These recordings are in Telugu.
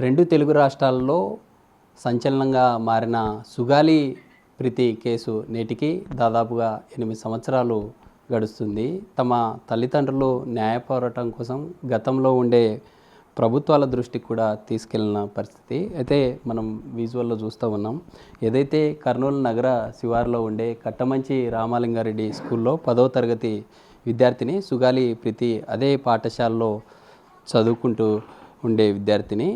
రెండు తెలుగు రాష్ట్రాల్లో సంచలనంగా మారిన సుగాలి ప్రీతి కేసు నేటికి దాదాపుగా 8 సంవత్సరాలు గడుస్తుంది. తమ తల్లిదండ్రులు న్యాయ పోరాటం కోసం గతంలో ఉండే ప్రభుత్వాల దృష్టికి కూడా తీసుకెళ్లిన పరిస్థితి అయితే మనం విజువల్లో చూస్తూ ఉన్నాం. ఏదైతే కర్నూలు నగర శివారులో ఉండే కట్టమంచి రామాలింగారెడ్డి స్కూల్లో 10వ తరగతి విద్యార్థిని సుగాలి ప్రీతి అదే పాఠశాలలో చదువుకుంటూ ఉండే విద్యార్థిని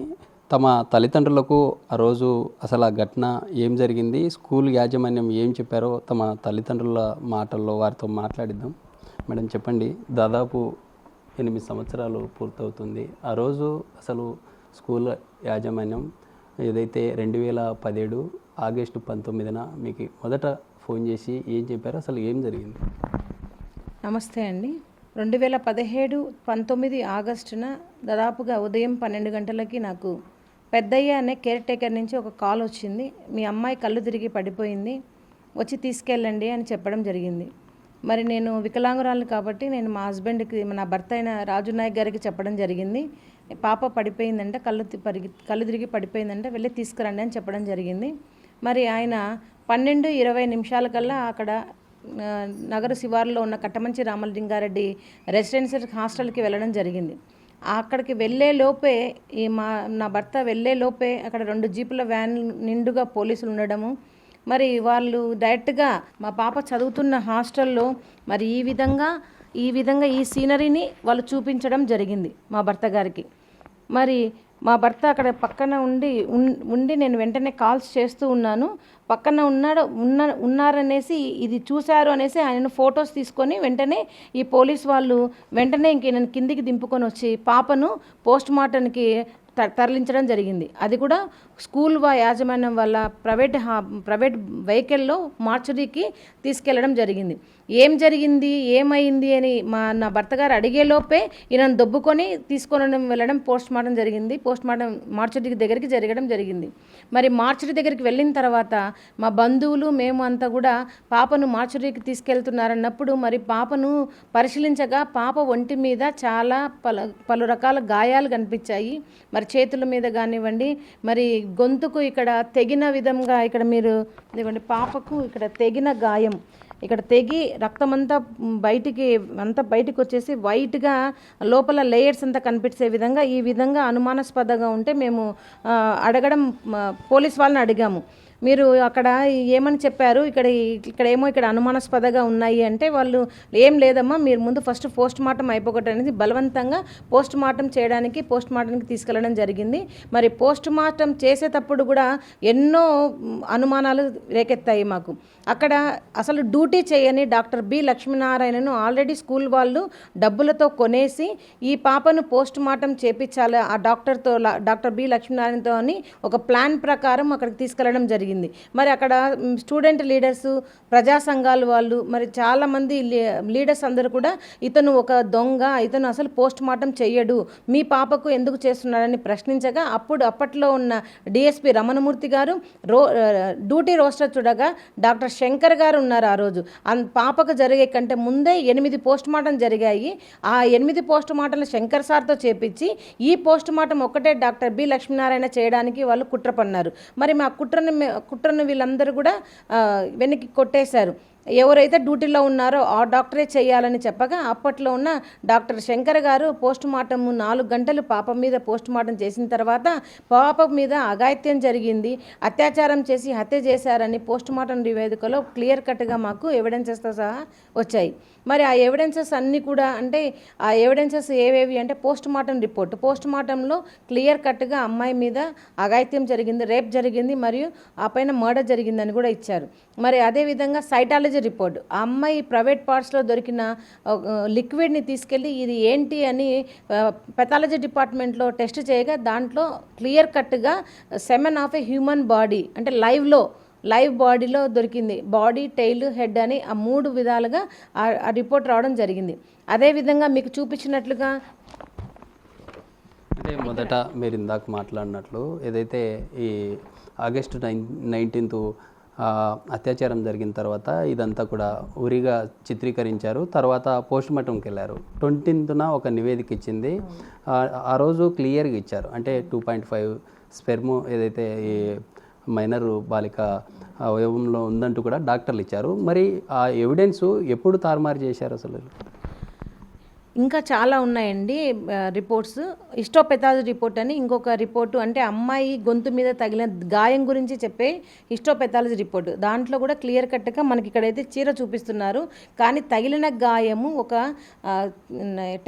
తమ తల్లిదండ్రులకు ఆ రోజు అసలు ఆ ఘటన ఏం జరిగింది, స్కూల్ యాజమాన్యం ఏం చెప్పారో తమ తల్లిదండ్రుల మాటల్లో వారితో మాట్లాడిద్దాం. మేడం చెప్పండి, దాదాపు 8 సంవత్సరాలు పూర్తవుతుంది. ఆ రోజు అసలు స్కూల్ యాజమాన్యం ఏదైతే 2017 ఆగస్టు 19న మీకు మొదట ఫోన్ చేసి ఏం చెప్పారో, అసలు ఏం జరిగింది? నమస్తే అండి. 2017 19 ఆగస్టున దాదాపుగా ఉదయం 12 గంటలకి నాకు పెద్దయ్య అనే కేర్ టేకర్ నుంచి ఒక కాల్ వచ్చింది. మీ అమ్మాయి కళ్ళు తిరిగి పడిపోయింది, వచ్చి తీసుకెళ్ళండి అని చెప్పడం జరిగింది. మరి నేను వికలాంగురాలు కాబట్టి నేను మా హస్బెండ్కి, నా భర్త అయిన రాజు నాయక్ గారికి చెప్పడం జరిగింది. పాప పడిపోయిందంటే కళ్ళు తిరిగి పడిపోయిందంటే వెళ్ళి తీసుకురండి అని చెప్పడం జరిగింది. మరి ఆయన 12-20 నిమిషాల కల్లా అక్కడ నగర శివారులో ఉన్న కట్టమంచి రామలింగారెడ్డి రెసిడెన్షియల్ హాస్టల్కి వెళ్ళడం జరిగింది. అక్కడికి వెళ్ళే లోపే నా భర్త వెళ్ళే లోపే అక్కడ 2 జీపుల వ్యాన్ నిండుగా పోలీసులు ఉండడము, మరి వాళ్ళు డైరెక్ట్గా మా పాప చదువుతున్న హాస్టల్లో మరి ఈ విధంగా ఈ సీనరీని వాళ్ళు చూపించడం జరిగింది మా భర్త గారికి. మరి మా భర్త అక్కడ పక్కన ఉండి నేను వెంటనే కాల్స్ చేస్తూ ఉన్నాను. పక్కన ఉన్నారనేసి ఇది చూశారు అనేసి ఆయన ఫొటోస్ తీసుకొని వెంటనే ఈ పోలీస్ వాళ్ళు వెంటనే నేను కిందికి దింపుకొని వచ్చి పాపను పోస్ట్ మార్టంకి తరలించడం జరిగింది. అది కూడా స్కూల్ యాజమాన్యం వల్ల ప్రైవేట్ వెహికల్లో మార్చురీకి తీసుకెళ్లడం జరిగింది. ఏం జరిగింది, ఏమైంది అని నా భర్త గారు అడిగేలోపే ఈయనను దొబ్బుకొని తీసుకొని వెళ్ళడం పోస్ట్ మార్టం జరిగింది. పోస్ట్ మార్టం మార్చురీ దగ్గరికి జరగడం జరిగింది. మరి మార్చురీ దగ్గరికి వెళ్ళిన తర్వాత మా బంధువులు మేము అంతా కూడా పాపను మార్చురీకి తీసుకెళ్తున్నారన్నప్పుడు మరి పాపను పరిశీలించగా పాప ఒంటి మీద చాలా పలు రకాల గాయాలు కనిపించాయి. మరి చేతుల మీద కానివ్వండి, మరి గొంతుకు ఇక్కడ తెగిన విధంగా ఇక్కడ మీరు ఇదిగోండి, పాపకు ఇక్కడ తెగిన గాయం, ఇక్కడ తెగి రక్తమంతా బయటికి వచ్చేసి వైట్గా లోపల లేయర్స్ అంతా కనిపించే విధంగా ఈ విధంగా అనుమానాస్పదంగా ఉంటే మేము అడగడం పోలీస్ వాళ్ళని అడిగాము. మీరు అక్కడ ఏమని చెప్పారు, ఇక్కడ అనుమానాస్పదంగా ఉన్నాయి అంటే వాళ్ళు ఏం లేదమ్మా, మీరు ముందు ఫస్ట్ పోస్ట్ మార్టం అయిపోగొట్టనేది బలవంతంగా పోస్ట్ మార్టం పోస్ట్ మార్టంకి తీసుకెళ్లడం జరిగింది. మరి పోస్ట్ మార్టం చేసేటప్పుడు కూడా ఎన్నో అనుమానాలు రేకెత్తాయి మాకు. అక్కడ అసలు డ్యూటీ చేయని డాక్టర్ బి లక్ష్మీనారాయణను ఆల్రెడీ స్కూల్ వాళ్ళు డబ్బులతో కొనేసి ఈ పాపను పోస్ట్ మార్టం చేపించాలి ఆ డాక్టర్ బి లక్ష్మీనారాయణతో అని ఒక ప్లాన్ ప్రకారం అక్కడికి తీసుకెళ్లడం జరిగింది. మరి అక్కడ స్టూడెంట్ లీడర్స్, ప్రజా సంఘాలు వాళ్ళు, మరి చాలామంది లీడర్స్ అందరూ కూడా ఇతను ఒక దొంగ, ఇతను అసలు పోస్ట్ మార్టం చెయ్యడు, మీ పాపకు ఎందుకు చేస్తున్నాడని ప్రశ్నించగా అప్పట్లో ఉన్న డిఎస్పి రమణమూర్తి గారు డ్యూటీ రోస్టర్ చూడగా డాక్టర్ శంకర్ గారు ఉన్నారు. ఆ రోజు పాపకు జరిగే కంటే ముందే 8 పోస్ట్ మార్టం జరిగాయి. ఆ 8 పోస్ట్ మార్టంలు శంకర్ సార్తో చేపించి ఈ పోస్ట్ మార్టం ఒక్కటే డాక్టర్ బి లక్ష్మీనారాయణ చేయడానికి వాళ్ళు కుట్ర పన్నారు. మరి మా కుట్రను వీళ్ళందరూ కూడా వెనక్కి కొట్టేశారు. ఎవరైతే డ్యూటీలో ఉన్నారో ఆ డాక్టరే చేయాలని చెప్పగా అప్పట్లో ఉన్న డాక్టర్ శంకర్ గారు పోస్ట్ మార్టం 4 గంటలు పాప మీద పోస్ట్ మార్టం చేసిన తర్వాత పాప మీద అఘాయిత్యం జరిగింది, అత్యాచారం చేసి హత్య చేశారని పోస్ట్ మార్టం నివేదికలో క్లియర్ కట్గా మాకు ఎవిడెన్సెస్తో సహా వచ్చాయి. మరి ఆ ఎవిడెన్సెస్ అన్నీ కూడా అంటే ఆ ఎవిడెన్సెస్ ఏవేవి అంటే పోస్ట్ మార్టం రిపోర్ట్, పోస్ట్ మార్టంలో క్లియర్ కట్గా అమ్మాయి మీద అఘాయిత్యం జరిగింది, రేప్ జరిగింది, మరియు ఆ పైన మర్డర్ జరిగిందని కూడా ఇచ్చారు. మరి అదేవిధంగా సైటాలజీ రిపోర్ట్, ఆ అమ్మాయి ప్రైవేట్ పార్ట్స్లో దొరికిన లిక్విడ్ని తీసుకెళ్ళి ఇది ఏంటి అని పెథాలజీ డిపార్ట్మెంట్లో టెస్ట్ చేయగా దాంట్లో క్లియర్ కట్గా semen of a human body అంటే లైవ్ బాడీలో దొరికింది. బాడీ, టెయిల్, హెడ్ అని ఆ 3 విధాలుగా ఆ రిపోర్ట్ రావడం జరిగింది. అదేవిధంగా మీకు చూపించినట్లుగా అంటే మొదట మీరు ఇందాక మాట్లాడినట్లు ఏదైతే ఈ ఆగస్టు 19 అత్యాచారం జరిగిన తర్వాత ఇదంతా కూడా ఉరిగా చిత్రీకరించారు. తర్వాత పోస్ట్ మార్టంకి వెళ్ళారు. 20న ఒక నివేదిక ఇచ్చింది. ఆ రోజు క్లియర్గా ఇచ్చారు. అంటే 2.5 స్పెర్మ్ ఏదైతే ఈ మైనర్ బాలిక అవయవంలో ఉందంటూ కూడా డాక్టర్లు ఇచ్చారు. మరి ఆ ఎవిడెన్స్ ఎప్పుడు తారుమారు చేశారు అసలు? ఇంకా చాలా ఉన్నాయండి రిపోర్ట్స్. హిస్టోపెథాలజీ రిపోర్ట్ అని ఇంకొక రిపోర్టు, అంటే అమ్మాయి గొంతు మీద తగిలిన గాయం గురించి చెప్పే హిస్టోపెథాలజీ రిపోర్ట్. దాంట్లో కూడా క్లియర్ కట్గా మనకి ఇక్కడైతే చీర చూపిస్తున్నారు, కానీ తగిలిన గాయము ఒక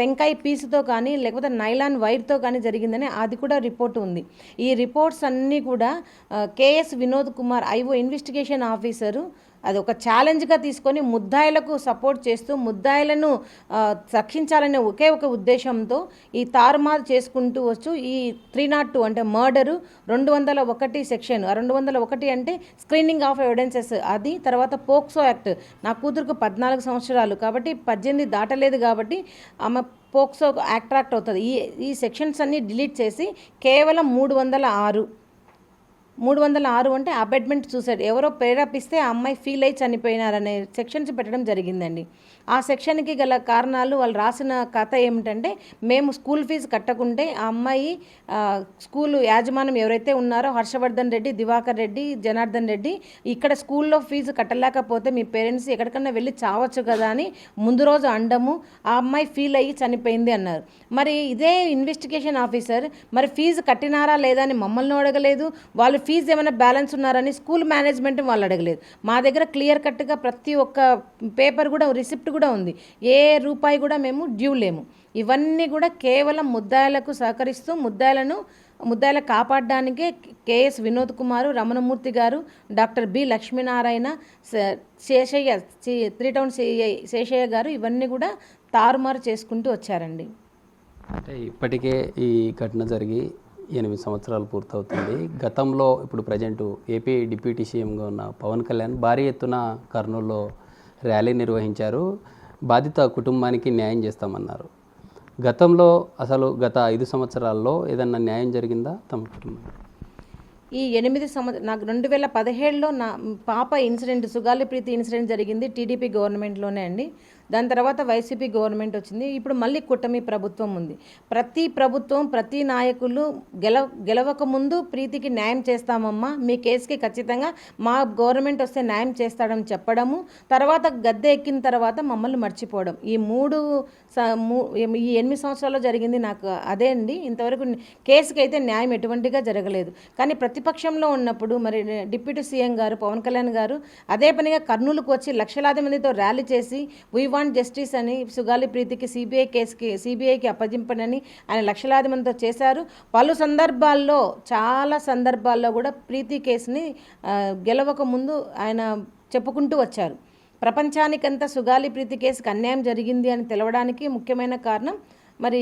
టెంకాయ పీసుతో కానీ లేకపోతే నైలాన్ వైర్తో కానీ జరిగిందని అది కూడా రిపోర్ట్ ఉంది. ఈ రిపోర్ట్స్ అన్నీ కూడా KS Vinod Kumar IO investigation officer అది ఒక ఛాలెంజ్గా తీసుకొని ముద్దాయిలకు సపోర్ట్ చేస్తూ ముద్దాయిలను రక్షించాలనే ఒకే ఒక ఉద్దేశంతో ఈ తారుమారు చేసుకుంటూ వచ్చు. ఈ 302 అంటే మర్డరు, 201 సెక్షన్, 201 అంటే స్క్రీనింగ్ ఆఫ్ ఎవిడెన్సెస్ అది, తర్వాత పోక్సో యాక్ట్. నా కూతురుకు 14 సంవత్సరాలు కాబట్టి 18 దాటలేదు కాబట్టి ఆమె పోక్సో యాక్ట్ అవుతుంది. ఈ సెక్షన్స్ అన్నీ డిలీట్ చేసి కేవలం 306 అంటే అబెట్మెంట్ సూసైడ్, ఎవరో ప్రేరేపిస్తే ఆ అమ్మాయి ఫీల్ అయ్యి చనిపోయినారనే సెక్షన్స్ పెట్టడం జరిగిందండి. ఆ సెక్షన్కి గల కారణాలు వాళ్ళు రాసిన కథ ఏమిటంటే, మేము స్కూల్ ఫీజు కట్టకుంటే ఆ అమ్మాయి స్కూలు యాజమాన్యం ఎవరైతే ఉన్నారో హర్షవర్ధన్ రెడ్డి, దివాకర్ రెడ్డి, జనార్దన్ రెడ్డి, ఇక్కడ స్కూల్లో ఫీజు కట్టలేకపోతే మీ పేరెంట్స్ ఎక్కడికన్నా వెళ్ళి చావచ్చు కదా అని ముందు రోజు అండము, ఆ అమ్మాయి ఫీల్ అయ్యి చనిపోయింది అన్నారు. మరి ఇదే ఇన్వెస్టిగేషన్ ఆఫీసర్ మరి ఫీజు కట్టినారా లేదా అని మమ్మల్ని అడగలేదు, వాళ్ళు ఫీజు ఏమైనా బ్యాలెన్స్ ఉన్నారని స్కూల్ మేనేజ్మెంట్ వాళ్ళు అడగలేదు. మా దగ్గర క్లియర్ కట్గా ప్రతి ఒక్క పేపర్ కూడా రిసిప్ట్ కూడా ఉంది. ఏ రూపాయి కూడా మేము డ్యూ లేము. ఇవన్నీ కూడా కేవలం ముద్దాయిలకు సహకరిస్తూ ముద్దాయిల కాపాడడానికే కేఎస్ వినోద్ కుమారు, రమణమూర్తి గారు, doctor B Lakshminarayana, Seshaiah 3 town Seshaiah గారు ఇవన్నీ కూడా తారుమారు చేసుకుంటూ వచ్చారండి. అంటే ఇప్పటికే ఈ ఘటన జరిగి 8 సంవత్సరాలు పూర్తవుతుంది. గతంలో ఇప్పుడు ప్రజెంటు ఏపీ డిప్యూటీ సీఎంగా ఉన్న పవన్ కళ్యాణ్ భారీ ఎత్తున కర్నూలులో ర్యాలీ నిర్వహించారు. బాధిత కుటుంబానికి న్యాయం చేస్తామన్నారు. గతంలో అసలు గత 5 సంవత్సరాల్లో ఏదన్నా న్యాయం జరిగిందా తమ కుటుంబం? ఈ 8 సంవత్సరాలు నాకు 2017లో నా పాప ఇన్సిడెంట్, సుగాలి ప్రీతి ఇన్సిడెంట్ జరిగింది టీడీపీ గవర్నమెంట్లోనే అండి. దాని తర్వాత వైసీపీ గవర్నమెంట్ వచ్చింది. ఇప్పుడు మళ్ళీ కూటమి ప్రభుత్వం ఉంది. ప్రతి ప్రభుత్వం, ప్రతి నాయకులు గెలవక ముందు ప్రీతికి న్యాయం చేస్తామమ్మా, మీ కేసుకి ఖచ్చితంగా మా గవర్నమెంట్ వస్తే న్యాయం చేస్తాడని చెప్పడము, తర్వాత గద్దె ఎక్కిన తర్వాత మమ్మల్ని మర్చిపోవడం. ఈ 8 సంవత్సరాల్లో జరిగింది నాకు అదే అండి. ఇంతవరకు కేసుకి అయితే న్యాయం ఎటువంటిగా జరగలేదు. కానీ ప్రతిపక్షంలో ఉన్నప్పుడు మరి డిప్యూటీ సీఎం గారు పవన్ కళ్యాణ్ గారు అదే పనిగా కర్నూలుకు వచ్చి లక్షలాది మందితో ర్యాలీ చేసి వీ వాంట్ జస్టిస్ అని సుగాలి ప్రీతికి సిబిఐకి అప్పగింపనని ఆయన లక్షలాది మందితో చేశారు. పలు సందర్భాల్లో, చాలా సందర్భాల్లో కూడా ప్రీతి కేసుని గెలవక ముందు ఆయన చెప్పుకుంటూ వచ్చారు. ప్రపంచానికంతా సుగాలి ప్రీతి కేసుకి అన్యాయం జరిగింది అని తెలవడానికి ముఖ్యమైన కారణం మరి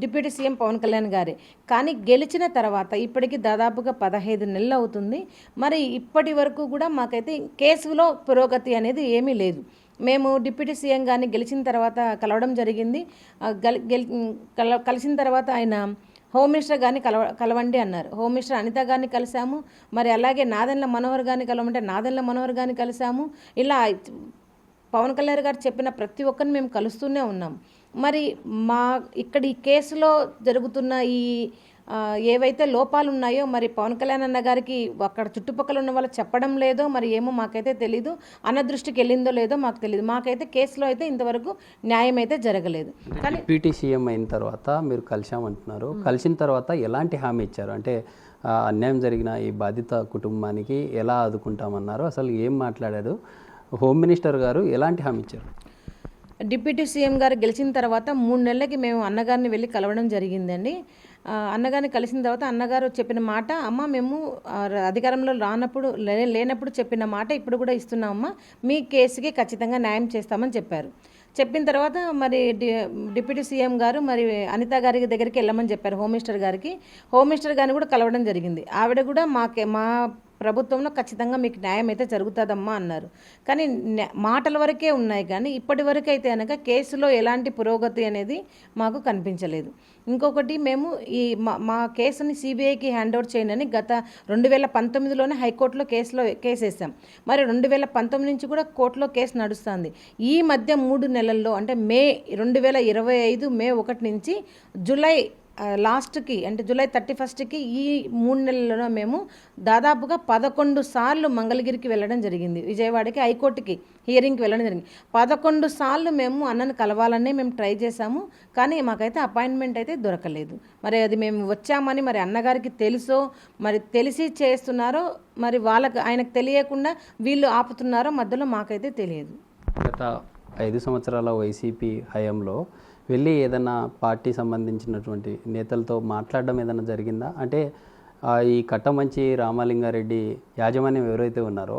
డిప్యూటీ సీఎం పవన్ కళ్యాణ్ గారే. కానీ గెలిచిన తర్వాత ఇప్పటికి దాదాపుగా 15 నెలలు అవుతుంది. మరి ఇప్పటి వరకు కూడా మాకైతే కేసులో పురోగతి అనేది ఏమీ లేదు. మేము డిప్యూటీ సీఎం గారిని గెలిచిన తర్వాత కలవడం జరిగింది. కలిసిన తర్వాత ఆయన హోమ్ మినిస్టర్ గారిని కలవండి అన్నారు. హోమ్ మినిస్టర్ అనిత గారిని కలిసాము. మరి అలాగే నాదెండ్ల మనోహర్ గారిని కలవమంటే నాదెండ్ల మనోహర్ గారిని కలిసాము. ఇలా పవన్ కళ్యాణ్ గారు చెప్పిన ప్రతి ఒక్కరిని మేము కలుస్తూనే ఉన్నాం. మరి ఇక్కడ ఈ కేసులో జరుగుతున్న ఈ ఏవైతే లోపాలు ఉన్నాయో మరి పవన్ కళ్యాణ్ అన్న గారికి అక్కడ చుట్టుపక్కల ఉన్న వాళ్ళు చెప్పడం లేదో మరి ఏమో మాకైతే తెలీదు. అన్న దృష్టికి వెళ్ళిందో లేదో మాకు తెలియదు. మాకైతే కేసులో అయితే ఇంతవరకు న్యాయం అయితే జరగలేదు. కానీ డిప్యూటీ సీఎం అయిన తర్వాత మీరు కలిసామంటున్నారు. కలిసిన తర్వాత ఎలాంటి హామీ ఇచ్చారు? అంటే అన్యాయం జరిగిన ఈ బాధిత కుటుంబానికి ఎలా ఆదుకుంటామన్నారు? అసలు ఏం మాట్లాడారు? హోమ్ మినిస్టర్ గారు ఎలాంటి హామీ ఇచ్చారు? డిప్యూటీ సీఎం గారు గెలిచిన తర్వాత 3 నెలలకి మేము అన్నగారిని వెళ్ళి కలవడం జరిగిందండి. అన్నగారిని కలిసిన తర్వాత అన్నగారు చెప్పిన మాట, అమ్మ మేము అధికారంలో లేనప్పుడు చెప్పిన మాట ఇప్పుడు కూడా ఇస్తున్నామమ్మా, మీ కేసుకి ఖచ్చితంగా న్యాయం చేస్తామని చెప్పారు. చెప్పిన తర్వాత మరి డిప్యూటీ సీఎం గారు మరి అనిత గారి దగ్గరికి వెళ్ళమని చెప్పారు హోమ్ మినిస్టర్ గారికి. హోమ్ మినిస్టర్ గారిని కూడా కలవడం జరిగింది. ఆవిడ కూడా మా ప్రభుత్వంలో ఖచ్చితంగా మీకు న్యాయం అయితే జరుగుతుందమ్మా అన్నారు. కానీ మాటల వరకే ఉన్నాయి, కానీ ఇప్పటి వరకు అయితే కనుక కేసులో ఎలాంటి పురోగతి అనేది మాకు కనిపించలేదు. ఇంకొకటి, మేము ఈ మా కేసుని సిబిఐకి హ్యాండ్ ఓవర్ చేయండి గత 2019లోనే హైకోర్టులో కేసు వేసాం. మరి 2019 నుంచి కూడా కోర్టులో కేసు నడుస్తుంది. ఈ మధ్య 3 నెలల్లో అంటే మే 2025 మే 1 నుంచి జూలై లాస్ట్కి అంటే జూలై 31కి ఈ 3 నెలల్లో మేము దాదాపుగా 11 సార్లు మంగళగిరికి వెళ్ళడం జరిగింది. విజయవాడకి హైకోర్టుకి హియరింగ్కి వెళ్ళడం జరిగింది. 11 సార్లు మేము అన్నను కలవాలనే మేము ట్రై చేశాము, కానీ మాకైతే అపాయింట్మెంట్ అయితే దొరకలేదు. మరి అది మేము వచ్చామని మరి అన్నగారికి తెలుసో, మరి తెలిసి చేస్తున్నారో, మరి ఆయనకు తెలియకుండా వీళ్ళు ఆపుతున్నారో మధ్యలో మాకైతే తెలియదు. గత 5 సంవత్సరాల వైసీపీ హయాంలో వెళ్ళి ఏదైనా పార్టీ సంబంధించినటువంటి నేతలతో మాట్లాడడం ఏదైనా జరిగిందా? అంటే ఈ కట్టమంచి రామలింగారెడ్డి యాజమాన్యం ఎవరైతే ఉన్నారో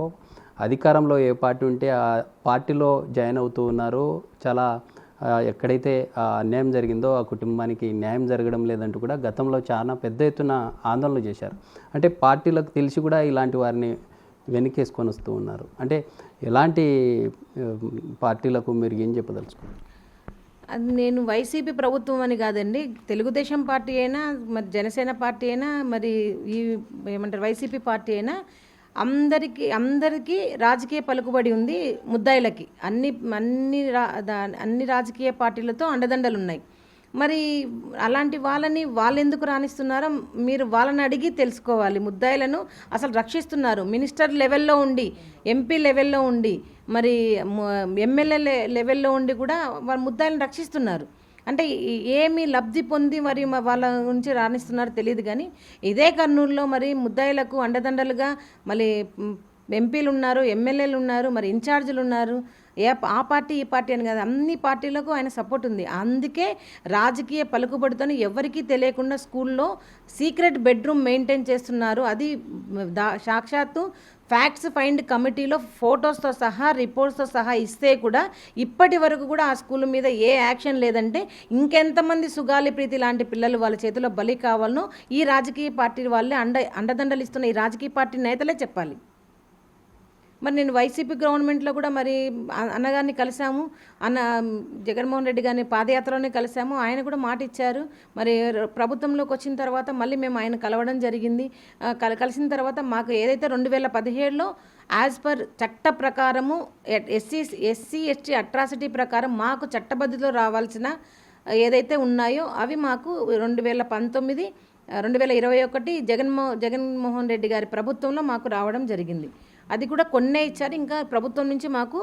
అధికారంలో ఏ పార్టీ ఉంటే ఆ పార్టీలో జాయిన్ అవుతూ ఉన్నారు. చాలా ఎక్కడైతే అన్యాయం జరిగిందో ఆ కుటుంబానికి న్యాయం జరగడం లేదంటూ కూడా గతంలో చాలా పెద్ద ఎత్తున ఆందోళన చేశారు. అంటే పార్టీలకు తెలిసి కూడా ఇలాంటి వారిని వెనకేసుకొని వస్తూ ఉన్నారు. అంటే ఎలాంటి పార్టీలకు మీరు ఏం చెప్పదలుచుకున్నారు? అది నేను వైసీపీ ప్రభుత్వం అని కాదండి, తెలుగుదేశం పార్టీ అయినా, మరి జనసేన పార్టీ అయినా, మరి ఈ ఏమంటారు వైసీపీ పార్టీ అయినా అందరికీ రాజకీయ పలుకుబడి ఉంది. ముద్దాయిలకి అన్ని రాజకీయ పార్టీలతో అండదండలు ఉన్నాయి. మరి అలాంటి వాళ్ళు ఎందుకు రాణిస్తున్నారో మీరు వాళ్ళని అడిగి తెలుసుకోవాలి. ముద్దాయిలను అసలు రక్షిస్తున్నారు. మినిస్టర్ లెవెల్లో ఉండి, ఎంపీ లెవెల్లో ఉండి, మరి ఎమ్మెల్యే లెవెల్లో ఉండి కూడా వాళ్ళ ముద్దాయిలను రక్షిస్తున్నారు. అంటే ఏమి లబ్ధి పొంది మరి వాళ్ళ గురించి రాణిస్తున్నారో తెలియదు. కానీ ఇదే కర్నూలులో మరి ముద్దాయిలకు అండదండలుగా మళ్ళీ ఎంపీలు ఉన్నారు, ఎమ్మెల్యేలు ఉన్నారు, మరి ఇన్ఛార్జీలు ఉన్నారు. ఆ పార్టీ ఈ పార్టీ అని కాదు, అన్ని పార్టీలకు ఆయన సపోర్ట్ ఉంది. అందుకే రాజకీయ పలుకుబడితో ఎవరికీ తెలియకుండా స్కూల్లో సీక్రెట్ బెడ్రూమ్ మెయింటైన్ చేస్తున్నారు. అది సాక్షాత్తు ఫ్యాక్ట్స్ ఫైండ్ కమిటీలో ఫొటోస్తో సహా రిపోర్ట్స్తో సహా ఇస్తే కూడా ఇప్పటి వరకు కూడా ఆ స్కూల్ మీద ఏ యాక్షన్ లేదంటే ఇంకెంతమంది సుగాలి ప్రీతి లాంటి పిల్లలు వాళ్ళ చేతిలో బలి కావాలనో ఈ రాజకీయ పార్టీ వాళ్ళే అండదండలు ఇస్తున్న ఈ రాజకీయ పార్టీ నేతలే చెప్పాలి. మరి నేను వైసీపీ గవర్నమెంట్లో కూడా మరి అన్నగారిని కలిసాము, జగన్మోహన్ రెడ్డి గారిని పాదయాత్రలోనే కలిసాము. ఆయన కూడా మాట ఇచ్చారు. మరి ప్రభుత్వంలోకి వచ్చిన తర్వాత మళ్ళీ మేము ఆయన కలవడం జరిగింది. కలిసిన తర్వాత మాకు ఏదైతే 2017లో యాజ్ పర్ చట్ట ప్రకారము ఎస్సీ ఎస్టీ అట్రాసిటీ ప్రకారం మాకు చట్టబద్ధతిలో రావాల్సిన ఏదైతే ఉన్నాయో అవి మాకు 2019 2021 జగన్మోహన్ రెడ్డి గారి ప్రభుత్వంలో మాకు రావడం జరిగింది. అది కూడా కొన్నే ఇచ్చారు. ఇంకా ప్రభుత్వం నుంచి మాకు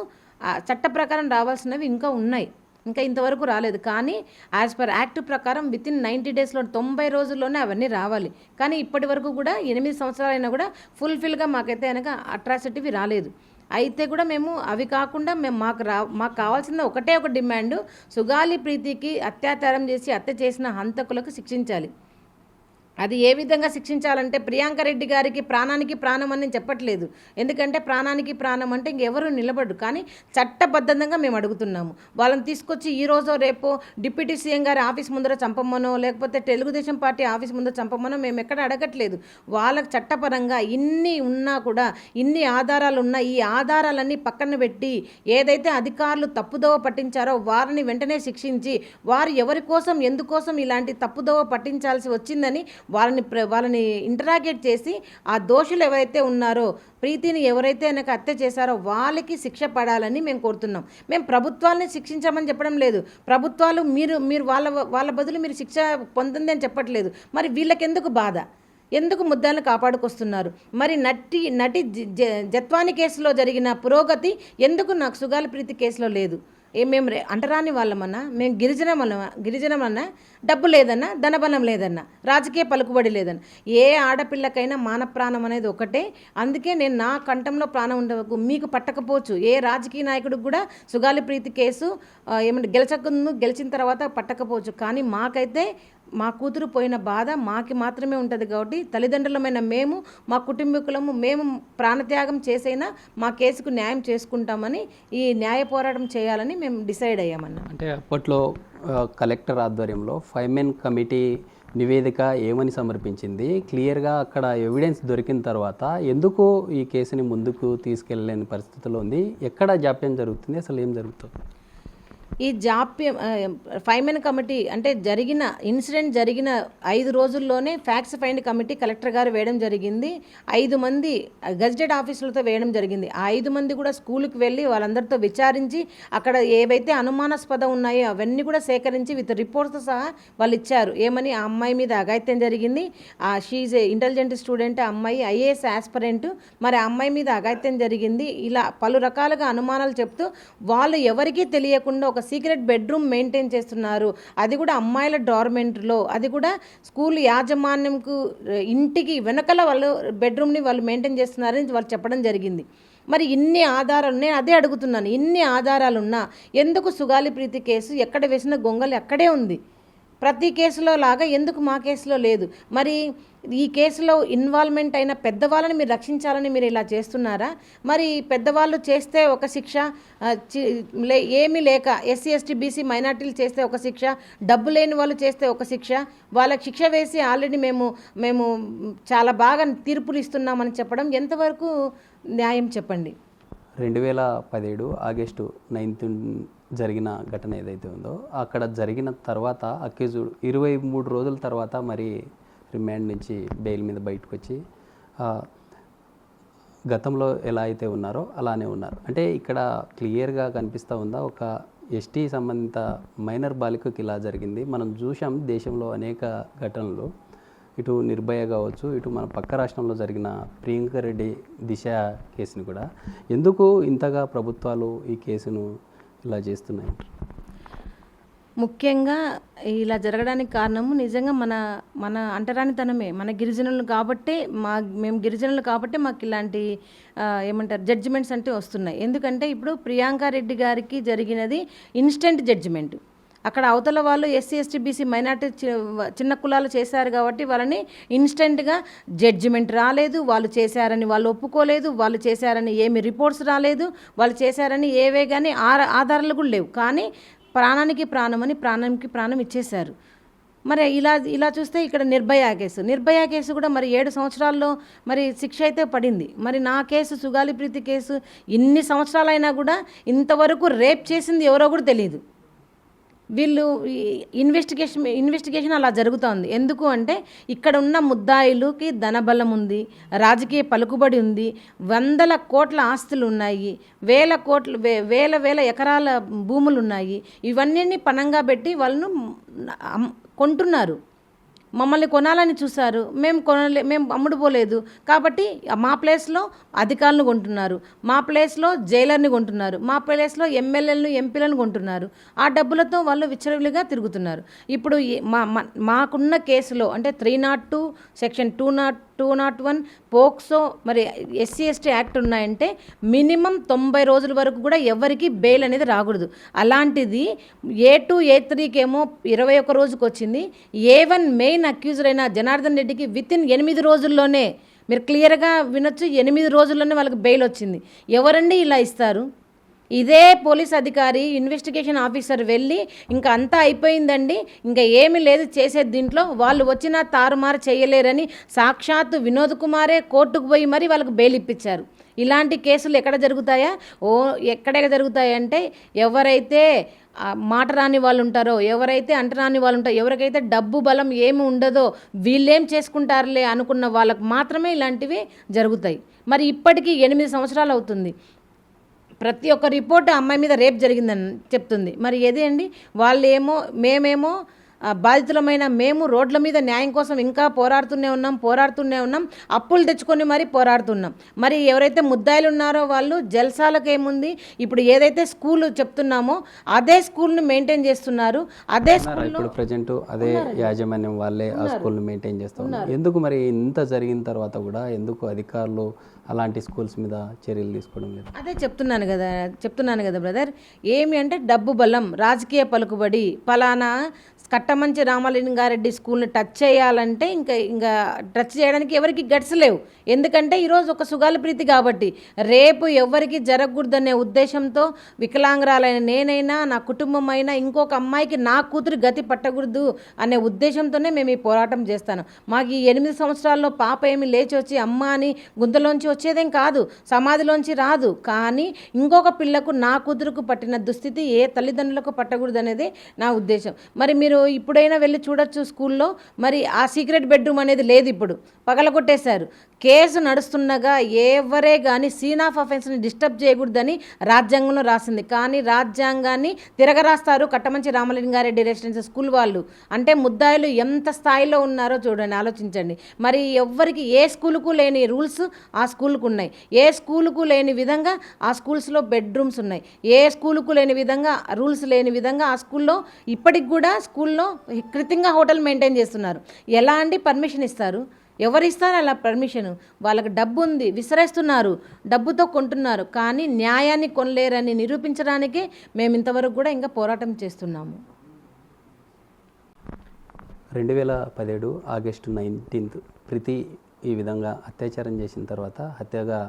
చట్ట ప్రకారం రావాల్సినవి ఇంకా ఉన్నాయి, ఇంకా ఇంతవరకు రాలేదు. కానీ యాజ్ పర్ యాక్ట్ ప్రకారం వితిన్ 90 డేస్లో 90 రోజుల్లోనే అవన్నీ రావాలి. కానీ ఇప్పటి వరకు కూడా 8 సంవత్సరాలైనా కూడా ఫుల్ఫిల్గా మాకైతే కనుక అట్రాసిటీవి రాలేదు. అయితే కూడా మేము అవి కాకుండా మాకు కావాల్సిన ఒకటే ఒక డిమాండ్, సుగాలి ప్రీతికి అత్యాచారం చేసి హత్య చేసిన హంతకులకు శిక్షించాలి. అది ఏ విధంగా శిక్షించాలంటే ప్రియాంక రెడ్డి గారికి ప్రాణానికి ప్రాణం అని చెప్పట్లేదు. ఎందుకంటే ప్రాణానికి ప్రాణం అంటే ఇంకెవరు నిలబడరు. కానీ చట్టబద్ధంగా మేము అడుగుతున్నాము. వాళ్ళని తీసుకొచ్చి ఈరోజో రేపో డిప్యూటీ సీఎం గారి ఆఫీస్ ముందర చంపమనో లేకపోతే తెలుగుదేశం పార్టీ ఆఫీస్ ముందర చంపమనో మేము ఎక్కడ అడగట్లేదు. వాళ్ళకి చట్టపరంగా ఇన్ని ఉన్నా కూడా, ఇన్ని ఆధారాలు ఉన్నా ఈ ఆధారాలన్నీ పక్కన పెట్టి ఏదైతే అధికారులు తప్పుదోవ పట్టించారో వారిని వెంటనే శిక్షించి, వారు ఎవరి కోసం ఎందుకోసం ఇలాంటి తప్పుదోవ పట్టించాల్సి వచ్చిందని వాళ్ళని ఇంటరాగేట్ చేసి ఆ దోషులు ఎవరైతే ఉన్నారో, ప్రీతిని ఎవరైతే నాకు హత్య చేశారో వాళ్ళకి శిక్ష పడాలని మేము కోరుతున్నాం. మేము ప్రభుత్వాలని శిక్షించమని చెప్పడం లేదు. ప్రభుత్వాలు మీరు వాళ్ళ బదులు మీరు శిక్ష పొందండి అని చెప్పట్లేదు. మరి వీళ్ళకెందుకు బాధ? ఎందుకు ముద్దాలను కాపాడుకొస్తున్నారు? మరి నటి జత్వాని కేసులో జరిగిన పురోగతి ఎందుకు నాకు సుగాలి ప్రీతి కేసులో లేదు? మేము అంటరాని వాళ్ళమన్నా, మేము గిరిజనమన్నా, డబ్బు లేదన్నా, ధనబలం లేదన్నా, రాజకీయ పలుకుబడి లేదన్నా, ఏ ఆడపిల్లకైనా మాన ప్రాణం అనేది ఒకటే. అందుకే నేను నా కంఠంలో ప్రాణం ఉండవకు మీకు పట్టకపోవచ్చు. ఏ రాజకీయ నాయకుడికి కూడా సుగాలి ప్రీతి కేసు గెలిచిన తర్వాత పట్టకపోవచ్చు. కానీ మాకైతే మా కూతురు పోయిన బాధ మాకి మాత్రమే ఉంటుంది. కాబట్టి తల్లిదండ్రులమైన మేము, మా కుటుంబీకులము, మేము ప్రాణత్యాగం చేసైనా మా కేసుకు న్యాయం చేసుకుంటామని, ఈ న్యాయ పోరాటం చేయాలని మేము డిసైడ్ అయ్యామన్నా. అంటే అప్పట్లో కలెక్టర్ ఆధ్వర్యంలో 5 మెన్ కమిటీ నివేదిక ఏమని సమర్పించింది, క్లియర్గా అక్కడ ఎవిడెన్స్ దొరికిన తర్వాత ఎందుకు ఈ కేసుని ముందుకు తీసుకెళ్ళలేని పరిస్థితిలో ఉంది, ఎక్కడ జాప్యం జరుగుతుంది, అసలు ఏం జరుగుతుంది? ఈ జాప్యం ఫైమెన్ కమిటీ అంటే ఇన్సిడెంట్ జరిగిన 5 రోజుల్లోనే ఫ్యాక్ట్స్ ఫైండ్ కమిటీ కలెక్టర్ గారు వేయడం జరిగింది. 5 మంది గెజిటెడ్ ఆఫీసులతో వేయడం జరిగింది. ఆ 5 మంది కూడా స్కూల్కి వెళ్ళి వాళ్ళందరితో విచారించి అక్కడ ఏవైతే అనుమానాస్పదం ఉన్నాయో అవన్నీ కూడా సేకరించి విత్ రిపోర్ట్స్తో సహా వాళ్ళు ఇచ్చారు. ఏమని, ఆ అమ్మాయి మీద అఘాయిత్యం జరిగింది, షీఈ్ ఏ ఇంటెలిజెంట్ స్టూడెంట్, ఆ అమ్మాయి ఐఏఎస్ ఆస్పరెంట్, మరి ఆ అమ్మాయి మీద అఘాయిత్యం జరిగింది, ఇలా పలు రకాలుగా అనుమానాలు చెప్తూ వాళ్ళు ఎవరికీ తెలియకుండా ఒక సీక్రెట్ బెడ్రూమ్ మెయింటైన్ చేస్తున్నారు, అది కూడా అమ్మాయిల డార్మెంట్లో, అది కూడా స్కూల్ యాజమాన్యంకు ఇంటికి వెనకల వాళ్ళు బెడ్రూమ్ని వాళ్ళు మెయింటైన్ చేస్తున్నారని వాళ్ళు చెప్పడం జరిగింది. మరి ఇన్ని ఆధారాలు, నేను అదే అడుగుతున్నాను, ఇన్ని ఆధారాలున్నా ఎందుకు సుగాలి ప్రీతి కేసు ఎక్కడ వేసిన గొంగలి అక్కడే ఉంది? ప్రతి కేసులో లాగా ఎందుకు మా కేసులో లేదు? మరి ఈ కేసులో ఇన్వాల్వ్మెంట్ అయిన పెద్దవాళ్ళని మీరు రక్షించాలని మీరు ఇలా చేస్తున్నారా? మరి పెద్దవాళ్ళు చేస్తే ఒక శిక్ష, ఏమీ లేక ఎస్సీ ఎస్టీ బీసీ మైనార్టీలు చేస్తే ఒక శిక్ష, డబ్బు లేని వాళ్ళు చేస్తే ఒక శిక్ష, వాళ్ళకి శిక్ష వేసి ఆల్రెడీ మేము చాలా బాగా తీర్పులు ఇస్తున్నామని చెప్పడం ఎంతవరకు న్యాయం చెప్పండి? 2017 ఆగస్టు 9 జరిగిన ఘటన ఏదైతే ఉందో అక్కడ జరిగిన తర్వాత అక్యూజ్డ్ 23 రోజుల తర్వాత మరి రిమాండ్ నుంచి బెయిల్ మీద బయటకు వచ్చి గతంలో ఎలా అయితే ఉన్నారో అలానే ఉన్నారు. అంటే ఇక్కడ క్లియర్గా కనిపిస్తూ ఉందా, ఒక ఎస్టీ సంబంధిత మైనర్ బాలికకి ఇలా జరిగింది. మనం చూసాం దేశంలో అనేక ఘటనలు, ఇటు నిర్భయ కావచ్చు, ఇటు మన పక్క రాష్ట్రంలో జరిగిన ప్రియాంక రెడ్డి దిశ కేసుని కూడా. ఎందుకు ఇంతగా ప్రభుత్వాలు ఈ కేసును ఇలా చేస్తున్నాయి? ముఖ్యంగా ఇలా జరగడానికి కారణము నిజంగా మన అంటరానితనమే. మన గిరిజనులు కాబట్టే మేము గిరిజనులు కాబట్టే మాకు ఇలాంటి ఏమంటారు జడ్జిమెంట్స్ అంటే వస్తున్నాయి. ఎందుకంటే ఇప్పుడు ప్రియాంక రెడ్డి గారికి జరిగినది ఇన్స్టెంట్ జడ్జిమెంట్. అక్కడ అవతల వాళ్ళు ఎస్సీ ఎస్టీ బీసీ మైనార్టీ చిన్న కులాలు చేశారు కాబట్టి వాళ్ళని ఇన్స్టెంట్గా జడ్జిమెంట్ రాలేదు, వాళ్ళు చేశారని వాళ్ళు ఒప్పుకోలేదు, వాళ్ళు చేశారని ఏమి రిపోర్ట్స్ రాలేదు, వాళ్ళు చేశారని ఏవే కానీ ఆధారాలు కూడా లేవు. కానీ ప్రాణానికి ప్రాణమని ప్రాణానికి ప్రాణం ఇచ్చేశారు. మరి ఇలా చూస్తే ఇక్కడ నిర్భయ కేసు కూడా మరి 7 సంవత్సరాల్లో మరి శిక్ష అయితే పడింది. మరి నా కేసు సుగాలి ప్రీతి కేసు ఇన్ని సంవత్సరాలైనా కూడా ఇంతవరకు రేప్ చేసింది ఎవరో కూడా తెలియదు. వీళ్ళు ఇన్వెస్టిగేషన్ అలా జరుగుతోంది. ఎందుకు అంటే ఇక్కడ ఉన్న ముద్దాయిలుకి ధనబలం ఉంది, రాజకీయ పలుకుబడి ఉంది, 100 కోట్ల ఆస్తులు ఉన్నాయి, వేల ఎకరాల భూములు ఉన్నాయి. ఇవన్నీ పణంగా పెట్టి వాళ్ళను కొంటున్నారు. మమ్మల్ని కొనాలని చూశారు, మేము అమ్ముడుపోలేదు కాబట్టి మా ప్లేస్లో అధికారులను కొంటున్నారు, మా ప్లేస్లో జైలర్ని కొంటున్నారు, మా ప్లేస్లో ఎమ్మెల్యేలను ఎంపీలను కొంటున్నారు. ఆ డబ్బులతో వాళ్ళు విచ్చలవిడిగా తిరుగుతున్నారు. ఇప్పుడు మాకున్న కేసులో అంటే 302 సెక్షన్ 201 పోక్సో మరి ఎస్సీ ఎస్టీ యాక్ట్ ఉన్నాయంటే మినిమం 90 రోజుల వరకు కూడా ఎవరికి బెయిల్ అనేది రాకూడదు. అలాంటిది A2 A3కేమో 21 రోజుకి వచ్చింది. A1 మెయిన్ అక్యూజర్ అయిన జనార్దన్ రెడ్డికి వితిన్ 8 రోజుల్లోనే, మీరు క్లియర్గా వినొచ్చు, 8 రోజుల్లోనే వాళ్ళకి బెయిల్ వచ్చింది. ఎవరండి ఇలా ఇస్తారు? ఇదే పోలీస్ అధికారి ఇన్వెస్టిగేషన్ ఆఫీసర్ వెళ్ళి ఇంకా అంతా అయిపోయిందండి, ఇంకా ఏమీ లేదు చేసేది దీంట్లో, వాళ్ళు వచ్చినా తారుమారు చేయలేరని సాక్షాత్తు వినోద్ కుమారే కోర్టుకు పోయి మరి వాళ్ళకు బెయిల్ ఇప్పించారు. ఇలాంటి కేసులు ఎక్కడ జరుగుతాయా? ఎక్కడ జరుగుతాయంటే ఎవరైతే మాట రాని వాళ్ళు ఉంటారో, ఎవరైతే అంటరాని వాళ్ళు ఉంటారో, ఎవరికైతే డబ్బు బలం ఏమి ఉండదో, వీళ్ళేం చేసుకుంటారులే అనుకున్న వాళ్ళకు మాత్రమే ఇలాంటివి జరుగుతాయి. మరి ఇప్పటికీ 8 సంవత్సరాలు అవుతుంది. ప్రతి ఒక్క రిపోర్ట్ అమ్మాయి మీద రేప్ జరిగిందని చెప్తుంది. మరి ఏదే అండి, మేమేమో బాధితులమైన మేము రోడ్ల మీద న్యాయం కోసం ఇంకా పోరాడుతూనే ఉన్నాం, అప్పులు తెచ్చుకొని మరి పోరాడుతున్నాం. మరి ఎవరైతే ముద్దాయిలు ఉన్నారో వాళ్ళు జల్సాలకు ఏముంది, ఇప్పుడు ఏదైతే స్కూల్ చెప్తున్నామో అదే స్కూల్ను మెయింటైన్ చేస్తున్నారు. అదే స్కూల్ ఇప్పుడు ప్రజెంట్ అదే యాజమాన్యం వాళ్ళే ఆ స్కూల్ని మెయింటైన్ చేస్తూ ఉన్నారు. ఎందుకు మరి ఇంత జరిగిన తర్వాత కూడా ఎందుకు అధికారులు అలాంటి స్కూల్స్ మీద చర్యలు తీసుకోవడం లేదు? అదే చెప్తున్నాను కదా బ్రదర్, ఏమి అంటే డబ్బు బలం, రాజకీయ పలుకుబడి, పలానా కట్టమంచి రామలింగారెడ్డి స్కూల్ని టచ్ చేయాలంటే ఇంకా టచ్ చేయడానికి ఎవరికి గట్స్ లేవు. ఎందుకంటే ఈరోజు ఒక సుగాలి ప్రీతి కాబట్టి రేపు ఎవరికి జరగకూడదనే ఉద్దేశంతో వికలాంగురాలైన నేనైనా నా కుటుంబం అయినా ఇంకొక అమ్మాయికి నా కూతురు గతి పట్టకూడదు అనే ఉద్దేశంతోనే మేము ఈ పోరాటం చేస్తాను. మాకు ఈ 8 సంవత్సరాల్లో పాప ఏమి లేచి వచ్చి అమ్మ అని గుంతలోంచి వచ్చేదేం కాదు, సమాధిలోంచి రాదు. కానీ ఇంకొక పిల్లకు నా కూతురుకు పట్టిన దుస్థితి ఏ తల్లిదండ్రులకు పట్టకూడదు అనేది నా ఉద్దేశం. మరి మీరు ఇప్పుడైనా వెళ్ళి చూడొచ్చు స్కూల్లో, మరి ఆ సీక్రెట్ బెడ్రూమ్ అనేది లేదు, ఇప్పుడు పగలగొట్టేశారు. కేసు నడుస్తుండగా ఎవరే కానీ సీన్ ఆఫ్ అఫెన్స్ని డిస్టర్బ్ చేయకూడదని రాజ్యాంగంలో రాసింది. కానీ రాజ్యాంగాన్ని తిరగరాస్తారు కట్టమంచి రామలింగారెడ్డి రెసిడెన్షియల్ స్కూల్ వాళ్ళు. అంటే ముద్దాయిలు ఎంత స్థాయిలో ఉన్నారో చూడండి, ఆలోచించండి. మరి ఎవ్వరికి ఏ స్కూలుకు లేని రూల్స్ ఆ స్కూల్కు ఉన్నాయి, ఏ స్కూలుకు లేని విధంగా ఆ స్కూల్స్లో బెడ్రూమ్స్ ఉన్నాయి, ఏ స్కూలుకు లేని విధంగా రూల్స్ లేని విధంగా ఆ స్కూల్లో ఇప్పటికి కూడా స్కూల్లో కృతంగా హోటల్ మెయింటైన్ చేస్తున్నారు. ఎలాంటి పర్మిషన్ ఇస్తారు? ఎవరు ఇస్తారు అలా పర్మిషన్? వాళ్ళకి డబ్బు ఉంది, విసిరేస్తున్నారు, డబ్బుతో కొంటున్నారు. కానీ న్యాయాన్ని కొనలేరని నిరూపించడానికే మేము ఇంతవరకు కూడా ఇంకా పోరాటం చేస్తున్నాము. 2017 ఆగస్టు 19 ప్రీతి ఈ విధంగా అత్యాచారం చేసిన తర్వాత హత్యగా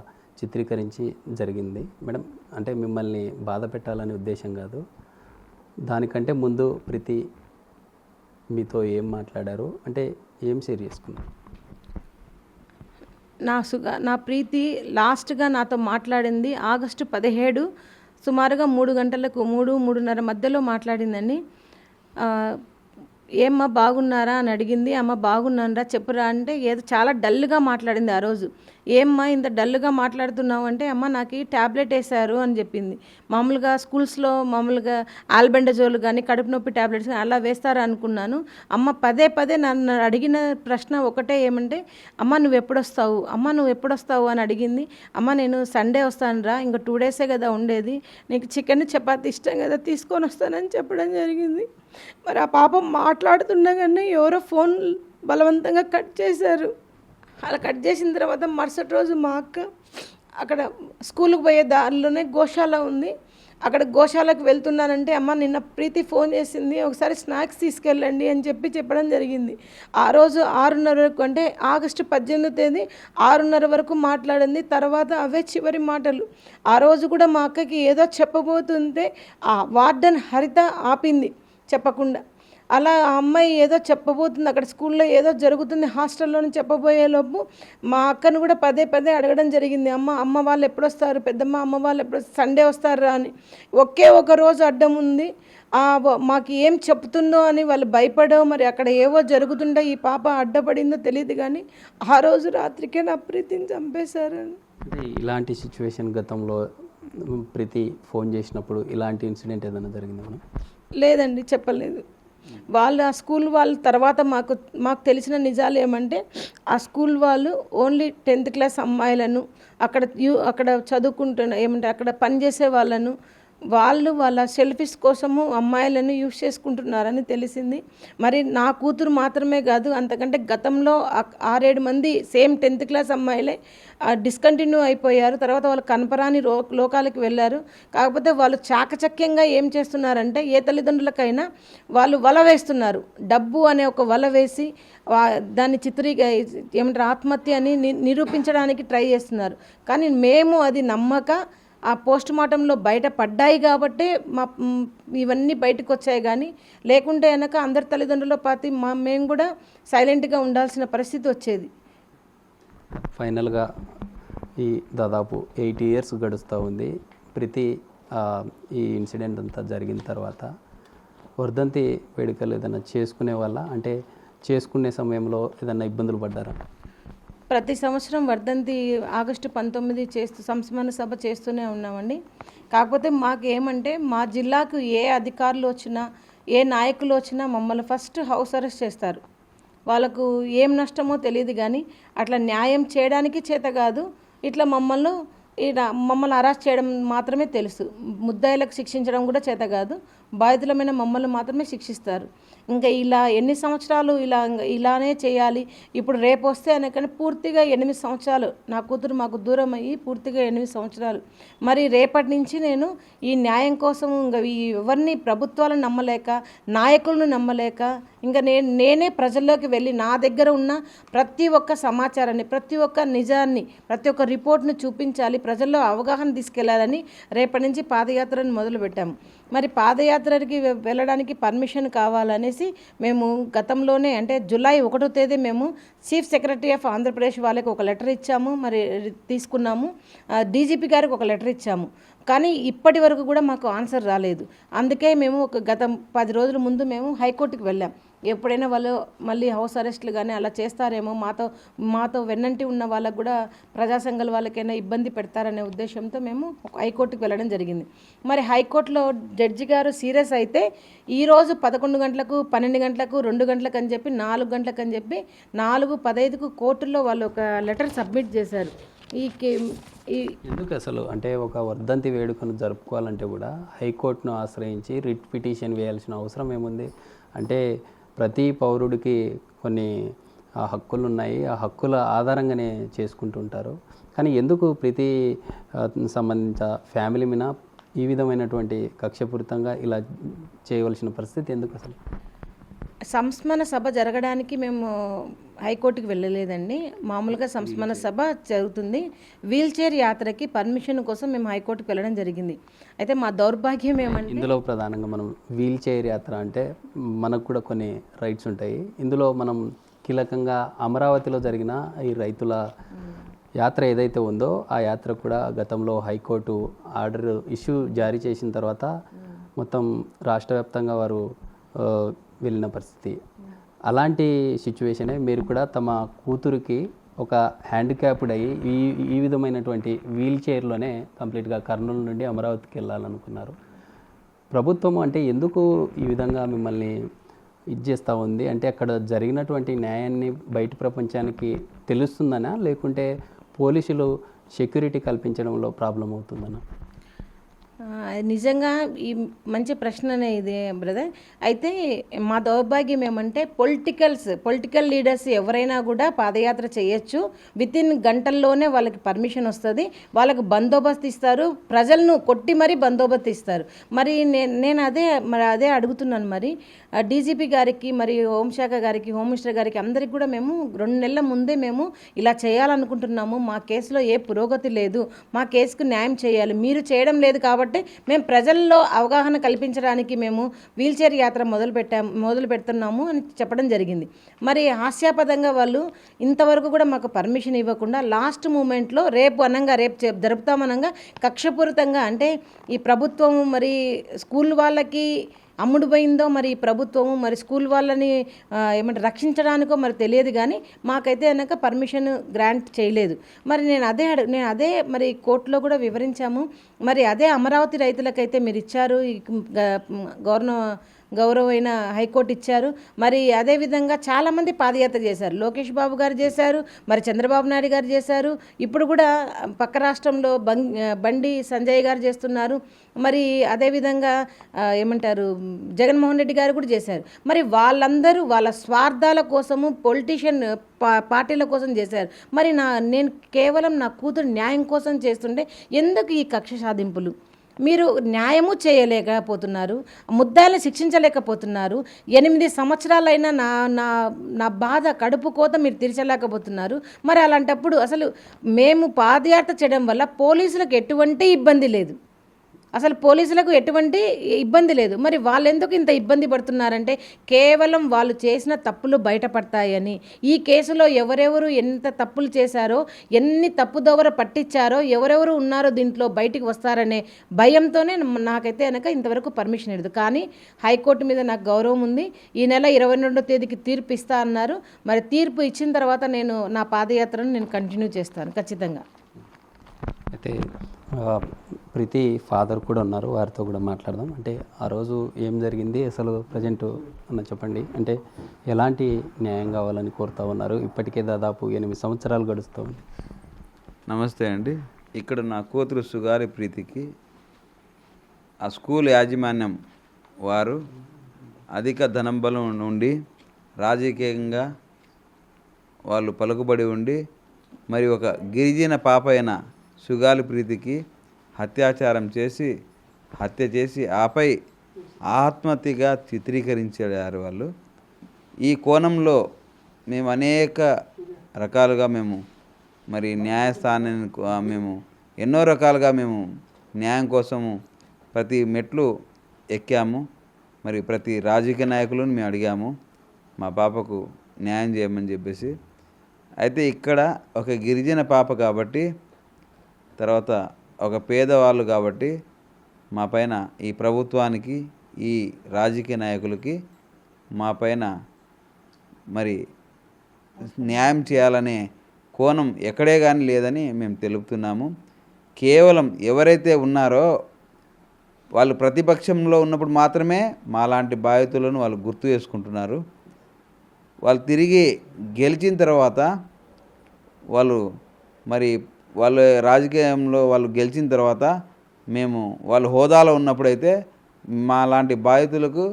చిత్రీకరించి జరిగింది. మేడం, అంటే మిమ్మల్ని బాధ పెట్టాలనే ఉద్దేశం కాదు, దానికంటే ముందు ప్రీతి మీతో ఏం మాట్లాడారు, అంటే ఏం షేర్ చేసుకున్నారు? నా ప్రీతి లాస్ట్గా నాతో మాట్లాడింది ఆగస్టు 17 సుమారుగా 3 గంటలకు 3-3:30 మధ్యలో మాట్లాడిందండి. ఏమ్మా బాగున్నారా అని అడిగింది. అమ్మ బాగున్నానరా చెప్పురా అంటే ఏదో చాలా డల్గా మాట్లాడింది ఆ రోజు. ఏమ్మా ఇంత డల్గా మాట్లాడుతున్నావు అంటే అమ్మ నాకు ఈ ట్యాబ్లెట్ వేశారు అని చెప్పింది. మామూలుగా స్కూల్స్లో మామూలుగా ఆల్బెండజోల్ కానీ కడుపు నొప్పి ట్యాబ్లెట్స్ కానీ అలా వేస్తారా అనుకున్నాను. అమ్మ పదే నన్ను అడిగిన ప్రశ్న ఒకటే, ఏమంటే అమ్మ నువ్వు ఎప్పుడు వస్తావు అని అడిగింది. అమ్మ నేను సండే వస్తానురా, ఇంకా 2 డేసే కదా ఉండేది, నీకు చికెన్ చపాతి ఇష్టం కదా తీసుకొని వస్తానని చెప్పడం జరిగింది. మరి ఆ పాపం మాట్లాడుతుండగానే ఎవరో ఫోన్ బలవంతంగా కట్ చేశారు. అలా కట్ చేసిన తర్వాత మరుసటి రోజు మా అక్క అక్కడ స్కూల్కి పోయే దారిలోనే గోశాల ఉంది, అక్కడ గోశాలకు వెళ్తున్నానంటే అమ్మ నిన్న ప్రీతి ఫోన్ చేసింది, ఒకసారి స్నాక్స్ తీసుకెళ్ళండి అని చెప్పడం జరిగింది. ఆ రోజు 6:30 వరకు, అంటే ఆగస్టు 18వ తేదీ 6:30 వరకు మాట్లాడింది. తర్వాత అవే చివరి మాటలు. ఆ రోజు కూడా మా అక్కకి ఏదో చెప్పబోతుంటే ఆ వార్డెన్ హరిత ఆపింది చెప్పకుండా. అలా ఆ అమ్మాయి ఏదో చెప్పబోతుంది, అక్కడ స్కూల్లో ఏదో జరుగుతుంది హాస్టల్లోని చెప్పబోయేలోపు మా అక్కను కూడా పదే అడగడం జరిగింది. అమ్మ వాళ్ళు ఎప్పుడు వస్తారు, పెద్దమ్మ అమ్మ వాళ్ళు ఎప్పుడు సండే వస్తారా అని. ఒకే ఒక రోజు అడ్డం ఉంది. మాకు ఏం చెప్తుందో అని వాళ్ళు భయపడో మరి అక్కడ ఏవో జరుగుతుంటే ఈ పాప అడ్డపడిందో తెలియదు, కానీ ఆ రోజు రాత్రికే నా ప్రీతిని చంపేశారని. అంటే ఇలాంటి సిచ్యువేషన్ గతంలో ప్రీతి ఫోన్ చేసినప్పుడు ఇలాంటి ఇన్సిడెంట్ ఏదైనా జరిగిందా మేడం? లేదండి, చెప్పలేదు. వాళ్ళు ఆ స్కూల్ వాళ్ళు తర్వాత మాకు తెలిసిన నిజాలు ఏమంటే ఆ స్కూల్ వాళ్ళు ఓన్లీ 10th క్లాస్ అమ్మాయిలను అక్కడ చదువుకుంటున్న ఏమంటే అక్కడ పనిచేసే వాళ్ళను వాళ్ళ సెల్ఫిష్ కోసము అమ్మాయిలను యూజ్ చేసుకుంటున్నారని తెలిసింది. మరి నా కూతురు మాత్రమే కాదు, అంతకంటే గతంలో 6-7 మంది సేమ్ 10th క్లాస్ అమ్మాయిలే డిస్కంటిన్యూ అయిపోయారు. తర్వాత వాళ్ళు కనపరాని లోకాలకు వెళ్ళారు. కాకపోతే వాళ్ళు చాకచక్యంగా ఏం చేస్తున్నారంటే ఏ తల్లిదండ్రులకైనా వాళ్ళు వల వేస్తున్నారు. డబ్బు అనే ఒక వల వేసి దాన్ని ఏమంటారు ఆత్మహత్య అని నిరూపించడానికి ట్రై చేస్తున్నారు. కానీ మేము అది నమ్మక ఆ పోస్ట్ మార్టంలో బయటపడ్డాయి కాబట్టి ఇవన్నీ బయటకు వచ్చాయి. కానీ లేకుంటే కనుక అందరి తల్లిదండ్రుల పాతి మేము కూడా సైలెంట్గా ఉండాల్సిన పరిస్థితి వచ్చేది. ఫైనల్గా ఈ దాదాపు 8 years గడుస్తూ ఉంది. ప్రతి ఈ ఇన్సిడెంట్ అంతా జరిగిన తర్వాత వర్ధంతి వేడుకలు ఏదైనా చేసుకునే వాళ్ళ, అంటే చేసుకునే సమయంలో ఏదైనా ఇబ్బందులు పడ్డారా? ప్రతి సంవత్సరం వర్ధంతి ఆగస్టు 19 సంస్మరణ సభ చేస్తూనే ఉన్నామండి. కాకపోతే మాకు ఏమంటే మా జిల్లాకు ఏ అధికారులు వచ్చినా ఏ నాయకులు వచ్చినా మమ్మల్ని ఫస్ట్ హౌస్ అరెస్ట్ చేస్తారు. వాళ్ళకు ఏం నష్టమో తెలియదు, కానీ అట్లా న్యాయం చేయడానికి చేత కాదు, ఇట్లా మమ్మల్ని అరెస్ట్ చేయడం మాత్రమే తెలుసు. ముద్దాయిలకు శిక్షించడం కూడా చేత కాదు, బాధితులమైన మమ్మల్ని మాత్రమే శిక్షిస్తారు. ఇంకా ఇలా ఎన్ని సంవత్సరాలు ఇలానే చేయాలి. ఇప్పుడు రేపు వస్తే కానీ పూర్తిగా 8 సంవత్సరాలు నా కూతురు మాకు దూరం అయ్యి పూర్తిగా 8 సంవత్సరాలు. మరి రేపటి నుంచి నేను ఈ న్యాయం కోసం ఇంకా ఎవరిని ప్రభుత్వాలను నమ్మలేక నాయకులను నమ్మలేక ఇంకా నేనే ప్రజల్లోకి వెళ్ళి నా దగ్గర ఉన్న ప్రతి ఒక్క సమాచారాన్ని, ప్రతి ఒక్క నిజాన్ని, ప్రతి ఒక్క రిపోర్ట్ను చూపించాలి, ప్రజల్లో అవగాహన తీసుకెళ్లాలని రేపటి నుంచి పాదయాత్రను మొదలుపెట్టాము. మరి పాదయాత్రకి వెళ్ళడానికి పర్మిషన్ కావాలనేసి మేము గతంలోనే అంటే జూలై 1వ తేదీ మేము చీఫ్ సెక్రటరీ ఆఫ్ ఆంధ్రప్రదేశ్ వాళ్ళకి ఒక లెటర్ ఇచ్చాము, మరి తీసుకున్నాము. డీజీపీ గారికి ఒక లెటర్ ఇచ్చాము, కానీ ఇప్పటి వరకు కూడా మాకు ఆన్సర్ రాలేదు. అందుకే మేము గత 10 రోజుల ముందు మేము హైకోర్టుకి వెళ్ళాం. ఎప్పుడైనా వాళ్ళు మళ్ళీ హౌస్ అరెస్టులు కానీ అలా చేస్తారేమో, మాతో వెన్నంటి ఉన్న వాళ్ళకు కూడా ప్రజా సంఘాల వాళ్ళకైనా ఇబ్బంది పెడతారనే ఉద్దేశంతో మేము హైకోర్టుకి వెళ్ళడం జరిగింది. మరి హైకోర్టులో జడ్జి గారు సీరియస్ అయితే ఈరోజు 11 గంటలకు, 12 గంటలకు, 2 గంటలకు అని చెప్పి, 4 గంటలకు అని చెప్పి 4:15కు కోర్టులో వాళ్ళు ఒక లెటర్ సబ్మిట్ చేశారు. ఎందుకు అసలు అంటే ఒక వర్ధంతి వేడుకను జరుపుకోవాలంటే కూడా హైకోర్టును ఆశ్రయించి రిట్ పిటిషన్ వేయాల్సిన అవసరం ఏముంది? అంటే ప్రతి పౌరుడికి కొన్ని హక్కులు ఉన్నాయి, ఆ హక్కుల ఆధారంగానే చేసుకుంటుంటారు. కానీ ఎందుకు ప్రతి సంబంధించిన ఫ్యామిలీ మీద ఈ విధమైనటువంటి కక్షపూరితంగా ఇలా చేయవలసిన పరిస్థితి ఎందుకు అసలు? సంస్మరణ సభ జరగడానికి మేము హైకోర్టుకి వెళ్ళలేదండి. మామూలుగా సంస్మరణ సభ జరుగుతుంది. వీల్ చైర్ యాత్రకి పర్మిషన్ కోసం మేము హైకోర్టుకి వెళ్ళడం జరిగింది. అయితే మా దౌర్భాగ్యం ఏమంటే ఇందులో ప్రధానంగా మనం వీల్ చైర్ యాత్ర అంటే మనకు కూడా కొన్ని రైట్స్ ఉంటాయి. ఇందులో మనం కీలకంగా అమరావతిలో జరిగిన ఈ రైతుల యాత్ర ఏదైతే ఉందో ఆ యాత్ర కూడా గతంలో హైకోర్టు ఆర్డర్ ఇష్యూ జారీ చేసిన తర్వాత మొత్తం రాష్ట్ర వ్యాప్తంగా వారు వెళ్ళిన పరిస్థితి. అలాంటి సిచ్యువేషనే మీరు కూడా తమ కూతురికి ఒక హ్యాండిక్యాప్డ్ అయ్యి ఈ విధమైనటువంటి వీల్ చైర్లోనే కంప్లీట్గా కర్నూలు నుండి అమరావతికి వెళ్ళాలనుకున్నారు. ప్రభుత్వం అంటే ఎందుకు ఈ విధంగా మిమ్మల్ని చేస్తూ ఉంది? అంటే అక్కడ జరిగినటువంటి న్యాయాన్ని బయట ప్రపంచానికి తెలుస్తుందనా, లేకుంటే పోలీసులు సెక్యూరిటీ కల్పించడంలో ప్రాబ్లం అవుతుందనా? నిజంగా ఈ మంచి ప్రశ్ననే ఇది బ్రదర్. అయితే మా దౌర్భాగ్యం ఏమంటే పొలిటికల్ లీడర్స్ ఎవరైనా కూడా పాదయాత్ర చేయొచ్చు. వితిన్ గంటల్లోనే వాళ్ళకి పర్మిషన్ వస్తుంది, వాళ్ళకి బందోబస్తు ఇస్తారు, ప్రజలను కొట్టి మరీ బందోబస్తు ఇస్తారు. మరి నేను అదే అడుగుతున్నాను. మరి డీజీపీ గారికి, మరి హోంశాఖ గారికి, హోమ్ మినిస్టర్ గారికి అందరికి కూడా మేము 2 నెలల ముందే మేము ఇలా చేయాలనుకుంటున్నాము, మా కేసులో ఏ పురోగతి లేదు, మా కేసుకు న్యాయం చేయాలి, మీరు చేయడం లేదు కాబట్టి మేము ప్రజల్లో అవగాహన కల్పించడానికి మేము వీల్ చైర్ యాత్ర మొదలు పెడుతున్నాము అని చెప్పడం జరిగింది. మరి హాస్యాపదంగా వాళ్ళు ఇంతవరకు కూడా మాకు పర్మిషన్ ఇవ్వకుండా లాస్ట్ మూమెంట్లో రేపు జరుపుతామనంగా కక్షపూరితంగా, అంటే ఈ ప్రభుత్వం మరి స్కూల్ వాళ్ళకి అమ్ముడు పోయిందో మరి ప్రభుత్వము మరి స్కూల్ వాళ్ళని రక్షించడానికో మరి తెలియదు, కానీ మాకైతే కనుక పర్మిషన్ గ్రాంట్ చేయలేదు. మరి నేను అదే మరి కోర్టులో కూడా వివరించాము. మరి అదే అమరావతి రైతులకైతే మీరు ఇచ్చారు, గౌరవమైన హైకోర్టు ఇచ్చారు. మరి అదేవిధంగా చాలామంది పాదయాత్ర చేశారు. లోకేష్ బాబు గారు చేశారు, మరి చంద్రబాబు నాయుడు గారు చేశారు, ఇప్పుడు కూడా పక్క రాష్ట్రంలో బండి సంజయ్ గారు చేస్తున్నారు. మరి అదేవిధంగా జగన్మోహన్ రెడ్డి గారు కూడా చేశారు. మరి వాళ్ళందరూ వాళ్ళ స్వార్థాల కోసము పార్టీల కోసం చేశారు. మరి నేను కేవలం నా కూతురు న్యాయం కోసం చేస్తుంటే ఎందుకు ఈ కక్ష సాధింపులు? మీరు న్యాయము చేయలేకపోతున్నారు, ముద్దాయిల్ని శిక్షించలేకపోతున్నారు. 8 సంవత్సరాలైనా నా బాధ కడుపు కోత మీరు తీర్చలేకపోతున్నారు. మరి అలాంటప్పుడు అసలు మేము పాదయాత్ర చేయడం వల్ల పోలీసులకు ఎటువంటి ఇబ్బంది లేదు, మరి వాళ్ళు ఎందుకు ఇంత ఇబ్బంది పడుతున్నారంటే కేవలం వాళ్ళు చేసిన తప్పులు బయటపడతాయని. ఈ కేసులో ఎవరెవరు ఎంత తప్పులు చేశారో, ఎన్ని తప్పుదోవర పట్టించారో, ఎవరెవరు ఉన్నారో దీంట్లో బయటికి వస్తారనే భయంతోనే నాకైతే కనుక ఇంతవరకు పర్మిషన్ ఇవ్వదు. కానీ హైకోర్టు మీద నాకు గౌరవం ఉంది. ఈ నెల 22వ తేదీకి తీర్పు ఇస్తా అన్నారు. మరి తీర్పు ఇచ్చిన తర్వాత నేను నా పాదయాత్రను నేను కంటిన్యూ చేస్తాను ఖచ్చితంగా. అయితే ప్రీతి ఫాదర్ కూడా ఉన్నారు, వారితో కూడా మాట్లాడదాం. అంటే ఆ రోజు ఏం జరిగింది అసలు ప్రజెంట్ అన్న చెప్పండి. అంటే ఎలాంటి న్యాయం కావాలని కోరుతూ ఉన్నారు? ఇప్పటికే దాదాపు 8 సంవత్సరాలు గడుస్తూ ఉంది. నమస్తే అండి. ఇక్కడ నా కూతురు సుగాలి ప్రీతికి ఆ స్కూల్ యాజమాన్యం వారు అధిక ధనంబలం నుండి రాజకీయంగా వాళ్ళు పలుకుబడి ఉండి మరి ఒక గిరిజన పాప అయిన సుగాలి ప్రీతికి హత్య చేసి ఆపై ఆత్మహత్యగా చిత్రీకరించారు వాళ్ళు. ఈ కోణంలో మేము అనేక రకాలుగా మేము మరి న్యాయస్థానానికి మేము ఎన్నో రకాలుగా మేము న్యాయం కోసము ప్రతి మెట్లు ఎక్కాము. మరి ప్రతి రాజకీయ నాయకులను మేము అడిగాము మా పాపకు న్యాయం చేయమని చెప్పేసి. అయితే ఇక్కడ ఒక గిరిజన పాప కాబట్టి, తర్వాత ఒక పేదవాళ్ళు కాబట్టి మా పైన ఈ ప్రభుత్వానికి, ఈ రాజకీయ నాయకులకి మా పైన మరి న్యాయం చేయాలనే కోణం ఎక్కడే కానీ లేదని మేము తెలుపుతున్నాము. కేవలం ఎవరైతే ఉన్నారో వాళ్ళు ప్రతిపక్షంలో ఉన్నప్పుడు మాత్రమే మాలాంటి బాధితులను వాళ్ళు గుర్తు చేసుకుంటున్నారు. వాళ్ళు తిరిగి గెలిచిన తర్వాత వాళ్ళు రాజకీయంలో వాళ్ళు గెలిచిన తర్వాత మేము వాళ్ళు హోదాలో ఉన్నప్పుడైతే మాలాంటి బాధితులకు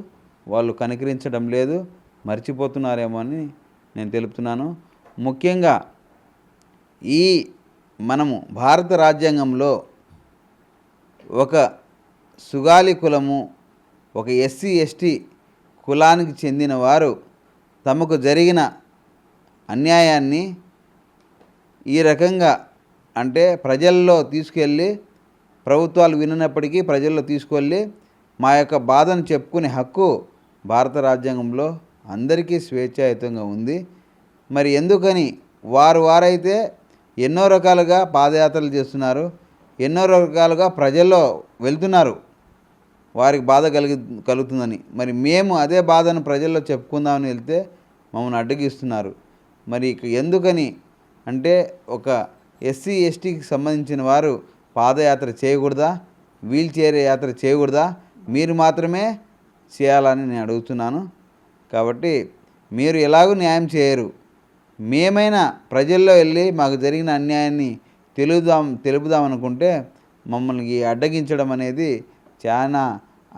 వాళ్ళు కనికరించడం లేదు, మర్చిపోతున్నారేమో అని నేను తెలుపుతున్నాను. ముఖ్యంగా మనము భారత రాజ్యాంగంలో ఒక సుగాలి కులము, ఒక ఎస్సీ ఎస్టీ కులానికి చెందిన వారు తమకు జరిగిన అన్యాయాన్ని ఈ రకంగా అంటే ప్రజల్లో తీసుకెళ్ళి, ప్రభుత్వాలు విననప్పటికీ ప్రజల్లో తీసుకెళ్ళి మా యొక్క బాధను చెప్పుకునే హక్కు భారత రాజ్యాంగంలో అందరికీ స్వేచ్ఛాయుతంగా ఉంది. మరి ఎందుకని వారైతే ఎన్నో రకాలుగా పాదయాత్రలు చేస్తున్నారు, ఎన్నో రకాలుగా ప్రజల్లో వెళ్తున్నారు, వారికి బాధ కలుగుతుందని. మరి మేము అదే బాధను ప్రజల్లో చెప్పుకుందామని వెళ్తే మమ్మల్ని అడ్డగిస్తున్నారు. మరి ఎందుకని అంటే ఒక ఎస్సీ ఎస్టీకి సంబంధించిన వారు పాదయాత్ర చేయకూడదా, వీల్ చైర్ యాత్ర చేయకూడదా, మీరు మాత్రమే చేయాలని నేను అడుగుతున్నాను. కాబట్టి మీరు ఎలాగూ న్యాయం చేయరు, మేమైనా ప్రజల్లో వెళ్ళి మాకు జరిగిన అన్యాయాన్ని తెలుపుదాం అనుకుంటే మమ్మల్ని అడ్డగించడం అనేది చాలా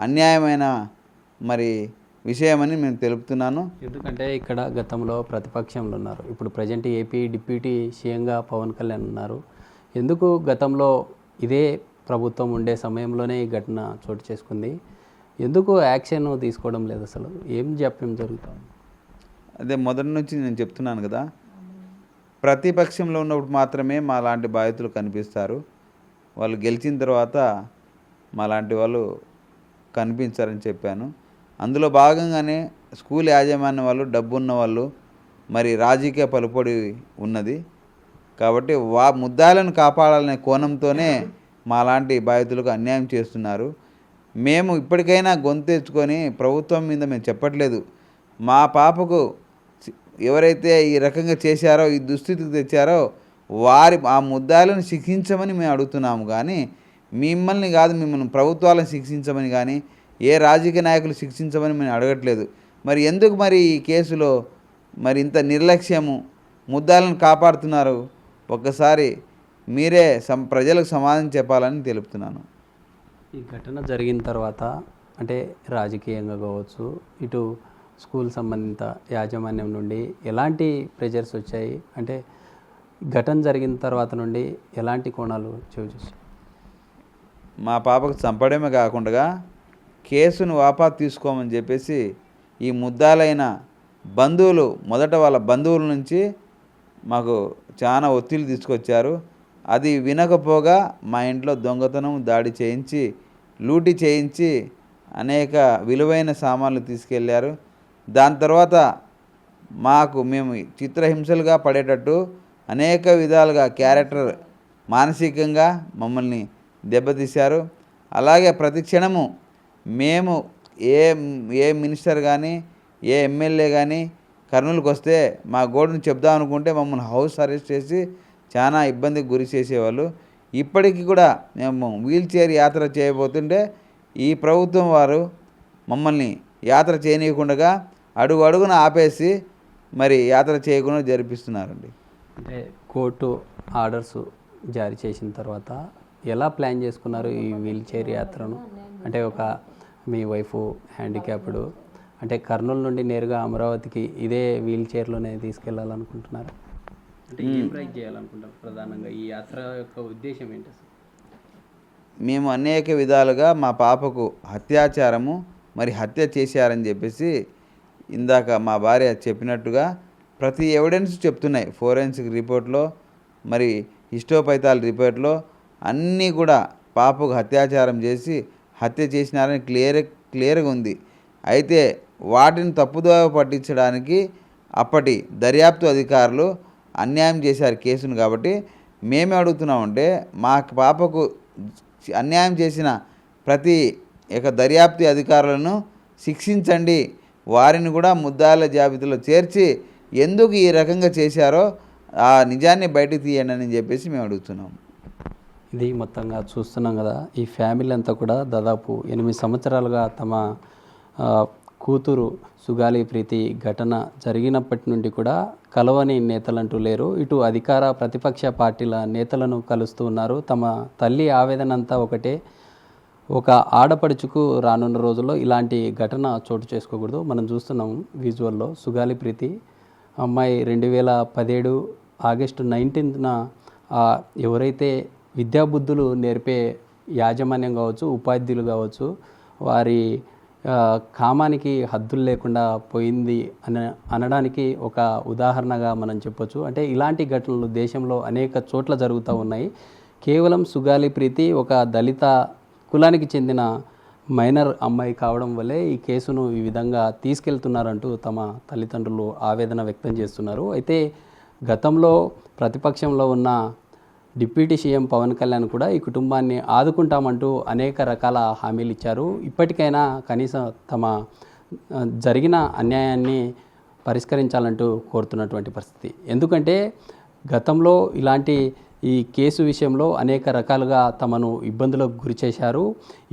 అన్యాయమైన మరి విషయమని మేము తెలుపుతున్నాను. ఎందుకంటే ఇక్కడ గతంలో ప్రతిపక్షంలో ఉన్నారు, ఇప్పుడు ప్రజెంట్ ఏపీ డిప్యూటీ సీఎంగా పవన్ కళ్యాణ్ ఉన్నారు. ఎందుకు గతంలో ఇదే ప్రభుత్వం ఉండే సమయంలోనే ఈ ఘటన చోటు చేసుకుంది, ఎందుకు యాక్షన్ తీసుకోవడం లేదు? అసలు ఏం జాప్యం జరుగుతుంది? అదే మొదటి నుంచి నేను చెప్తున్నాను కదా, ప్రతిపక్షంలో ఉన్నప్పుడు మాత్రమే మా లాంటి బాధితులు కనిపిస్తారు, వాళ్ళు గెలిచిన తర్వాత మా లాంటి వాళ్ళు కనిపించారని చెప్పాను. అందులో భాగంగానే స్కూల్ యాజమాన్యం వాళ్ళు, డబ్బున్న వాళ్ళు, మరి రాజకీయ పలుపొడి ఉన్నది కాబట్టి ముద్దాలను కాపాడాలనే కోణంతోనే మాలాంటి బాధితులకు అన్యాయం చేస్తున్నారు. మేము ఇప్పటికైనా గొంతెచ్చుకొని ప్రభుత్వం మీద మేము చెప్పట్లేదు, మా పాపకు ఎవరైతే ఈ రకంగా చేశారో, ఈ దుస్థితికి తెచ్చారో ఆ ముద్దాలను శిక్షించమని మేము అడుగుతున్నాము. కానీ మిమ్మల్ని కాదు, మిమ్మల్ని ప్రభుత్వాలను శిక్షించమని కానీ ఏ రాజకీయ నాయకులు శిక్షించమని మేము అడగట్లేదు. మరి ఎందుకు మరి ఈ కేసులో మరి ఇంత నిర్లక్ష్యము, ముద్దాలను కాపాడుతున్నారు? ఒక్కసారి మీరే ప్రజలకు సమాధానం చెప్పాలని తెలుపుతున్నాను. ఈ ఘటన జరిగిన తర్వాత అంటే రాజకీయంగా కావచ్చు, ఇటు స్కూల్ సంబంధిత యాజమాన్యం నుండి ఎలాంటి ప్రెజర్స్ వచ్చాయి? అంటే ఘటన జరిగిన తర్వాత నుండి ఎలాంటి కోణాలు చూసి మా పాపకు చంపడమే కాకుండా కేసును వాపసు తీసుకోమని చెప్పేసి ఈ ముద్దాలైన బంధువులు, మొదట వాళ్ళ బంధువుల నుంచి మాకు చాలా ఒత్తిడి తీసుకొచ్చారు. అది వినకపోగా మా ఇంట్లో దొంగతనం దాడి చేయించి, లూటీ చేయించి అనేక విలువైన సామాన్లు తీసుకెళ్ళారు. దాని తర్వాత మేము చిత్రహింసలుగా పడేటట్టు అనేక విధాలుగా క్యారెక్టర్ మానసికంగా మమ్మల్ని దెబ్బతీశారు. అలాగే ప్రతి క్షణము మేము ఏ మినిస్టర్ కానీ, ఏ ఎమ్మెల్యే కానీ కర్నూలుకి వస్తే మా గోడును చెప్దాం అనుకుంటే మమ్మల్ని హౌస్ అరెస్ట్ చేసి చాలా ఇబ్బందికి గురి చేసేవాళ్ళు. ఇప్పటికీ కూడా మేము వీల్ చైర్ యాత్ర చేయబోతుంటే ఈ ప్రభుత్వం వారు మమ్మల్ని యాత్ర చేయనీయకుండా అడుగున ఆపేసి మరి యాత్ర చేయకుండా జరిపిస్తున్నారండి. అంటే కోర్టు ఆర్డర్స్ జారీ చేసిన తర్వాత ఎలా ప్లాన్ చేసుకున్నారు ఈ వీల్ చైర్ యాత్రను? అంటే మీ వైఫ్ హ్యాండిక్యాప్డ్, అంటే కర్నూలు నుండి నేరుగా అమరావతికి ఇదే వీల్ చైర్లోనే తీసుకెళ్ళాలనుకుంటున్నారు? అంటే ఏం ట్రై చేయాలనుకుంటారు ప్రధానంగా? ఈ యాత్ర యొక్క ఉద్దేశం ఏంటి అసలు? మేము అనేక విధాలుగా మా పాపకు అత్యాచారము మరి హత్య చేశారని చెప్పేసి ఇందాక మా భార్య చెప్పినట్టుగా ప్రతి ఎవిడెన్స్ చెప్తున్నాయి. ఫోరెన్సిక్ రిపోర్ట్లో, మరి హిస్టోపైథాల్ రిపోర్ట్లో అన్నీ కూడా పాపకు అత్యాచారం చేసి హత్య చేసినారని క్లియర్గా ఉంది. అయితే వాటిని తప్పుదోవ పట్టించడానికి అప్పటి దర్యాప్తు అధికారులు అన్యాయం చేశారు కేసును. కాబట్టి మేమే అడుగుతున్నామంటే మా పాపకు అన్యాయం చేసిన ప్రతి దర్యాప్తు అధికారులను శిక్షించండి, వారిని కూడా ముద్దాయిల జాబితాలో చేర్చి ఎందుకు ఈ రకంగా చేశారో ఆ నిజాన్ని బయటకు తీయండి అని చెప్పేసి మేము అడుగుతున్నాం. ఇది మొత్తంగా చూస్తున్నాం కదా, ఈ ఫ్యామిలీ అంతా కూడా దాదాపు 8 సంవత్సరాలుగా తమ కూతురు సుగాలి ప్రీతి ఘటన జరిగినప్పటి నుండి కూడా కలవని నేతలంటూ లేరు. ఇటు అధికార ప్రతిపక్ష పార్టీల నేతలను కలుస్తూ ఉన్నారు. తమ తల్లి ఆవేదన అంతా ఒకటే, ఒక ఆడపడుచుకు రానున్న రోజుల్లో ఇలాంటి ఘటన చోటు చేసుకోకూడదు. మనం చూస్తున్నాం విజువల్లో సుగాలి ప్రీతి అమ్మాయి 2017 ఆగస్టు 19న ఎవరైతే విద్యాబుద్ధులు నేర్పే యాజమాన్యం కావచ్చు, ఉపాధ్యులు కావచ్చు, వారి కామానికి హద్దులు లేకుండా పోయింది అనడానికి ఒక ఉదాహరణగా మనం చెప్పొచ్చు. అంటే ఇలాంటి ఘటనలు దేశంలో అనేక చోట్ల జరుగుతూ ఉన్నాయి. కేవలం సుగాలి ప్రీతి ఒక దళిత కులానికి చెందిన మైనర్ అమ్మాయి కావడం వల్లే ఈ కేసును ఈ విధంగా తీసుకెళ్తున్నారంటూ తమ తల్లిదండ్రులు ఆవేదన వ్యక్తం చేస్తున్నారు. అయితే గతంలో ప్రతిపక్షంలో ఉన్న డిప్యూటీ సీఎం పవన్ కళ్యాణ్ కూడా ఈ కుటుంబాన్ని ఆదుకుంటామంటూ అనేక రకాల హామీలు ఇచ్చారు. ఇప్పటికైనా కనీసం తమ జరిగిన అన్యాయాన్ని పరిష్కరించాలంటూ కోరుతున్నటువంటి పరిస్థితి. ఎందుకంటే గతంలో ఇలాంటి ఈ కేసు విషయంలో అనేక రకాలుగా తమను ఇబ్బందులకు గురి చేశారు.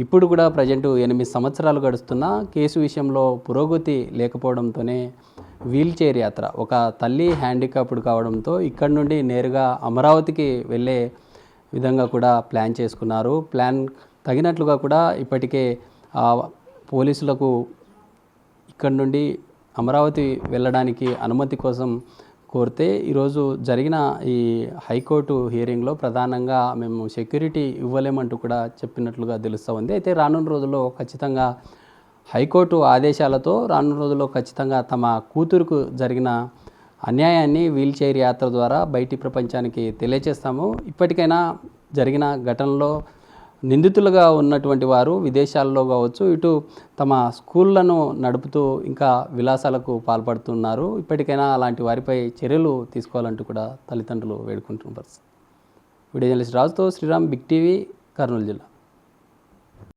ఇప్పుడు కూడా ప్రజెంట్ 8 సంవత్సరాలు గడుస్తున్నా కేసు విషయంలో పురోగతి లేకపోవడంతోనే వీల్ చైర్ యాత్ర, ఒక తల్లి హ్యాండిక్యాప్డ్ కావడంతో ఇక్కడి నుండి నేరుగా అమరావతికి వెళ్ళే విధంగా కూడా ప్లాన్ చేసుకున్నారు. ప్లాన్ తగినట్లుగా కూడా ఇప్పటికే పోలీసులకు ఇక్కడి నుండి అమరావతి వెళ్ళడానికి అనుమతి కోసం కోరితే ఈరోజు జరిగిన ఈ హైకోర్టు హియరింగ్లో ప్రధానంగా మేము సెక్యూరిటీ ఇవ్వలేమంటూ కూడా చెప్పినట్లుగా తెలుస్తూ ఉంది. అయితే రానున్న రోజుల్లో ఖచ్చితంగా హైకోర్టు ఆదేశాలతో రానున్న రోజుల్లో ఖచ్చితంగా తమ కూతురుకు జరిగిన అన్యాయాన్ని వీల్ చైర్ యాత్ర ద్వారా బయటి ప్రపంచానికి తెలియజేస్తాము. ఇప్పటికైనా జరిగిన ఘటనలో నిందితులుగా ఉన్నటువంటి వారు విదేశాల్లో కావచ్చు, ఇటు తమ స్కూళ్లను నడుపుతూ ఇంకా విలాసాలకు పాల్పడుతున్నారు. ఇప్పటికైనా అలాంటి వారిపై చర్యలు తీసుకోవాలంటూ కూడా తల్లిదండ్రులు వేడుకుంటున్న పరిస్థితి. వీడియో జర్నలిస్ట్ రాజుతో శ్రీరామ్, బిగ్ టీవీ, కర్నూలు జిల్లా.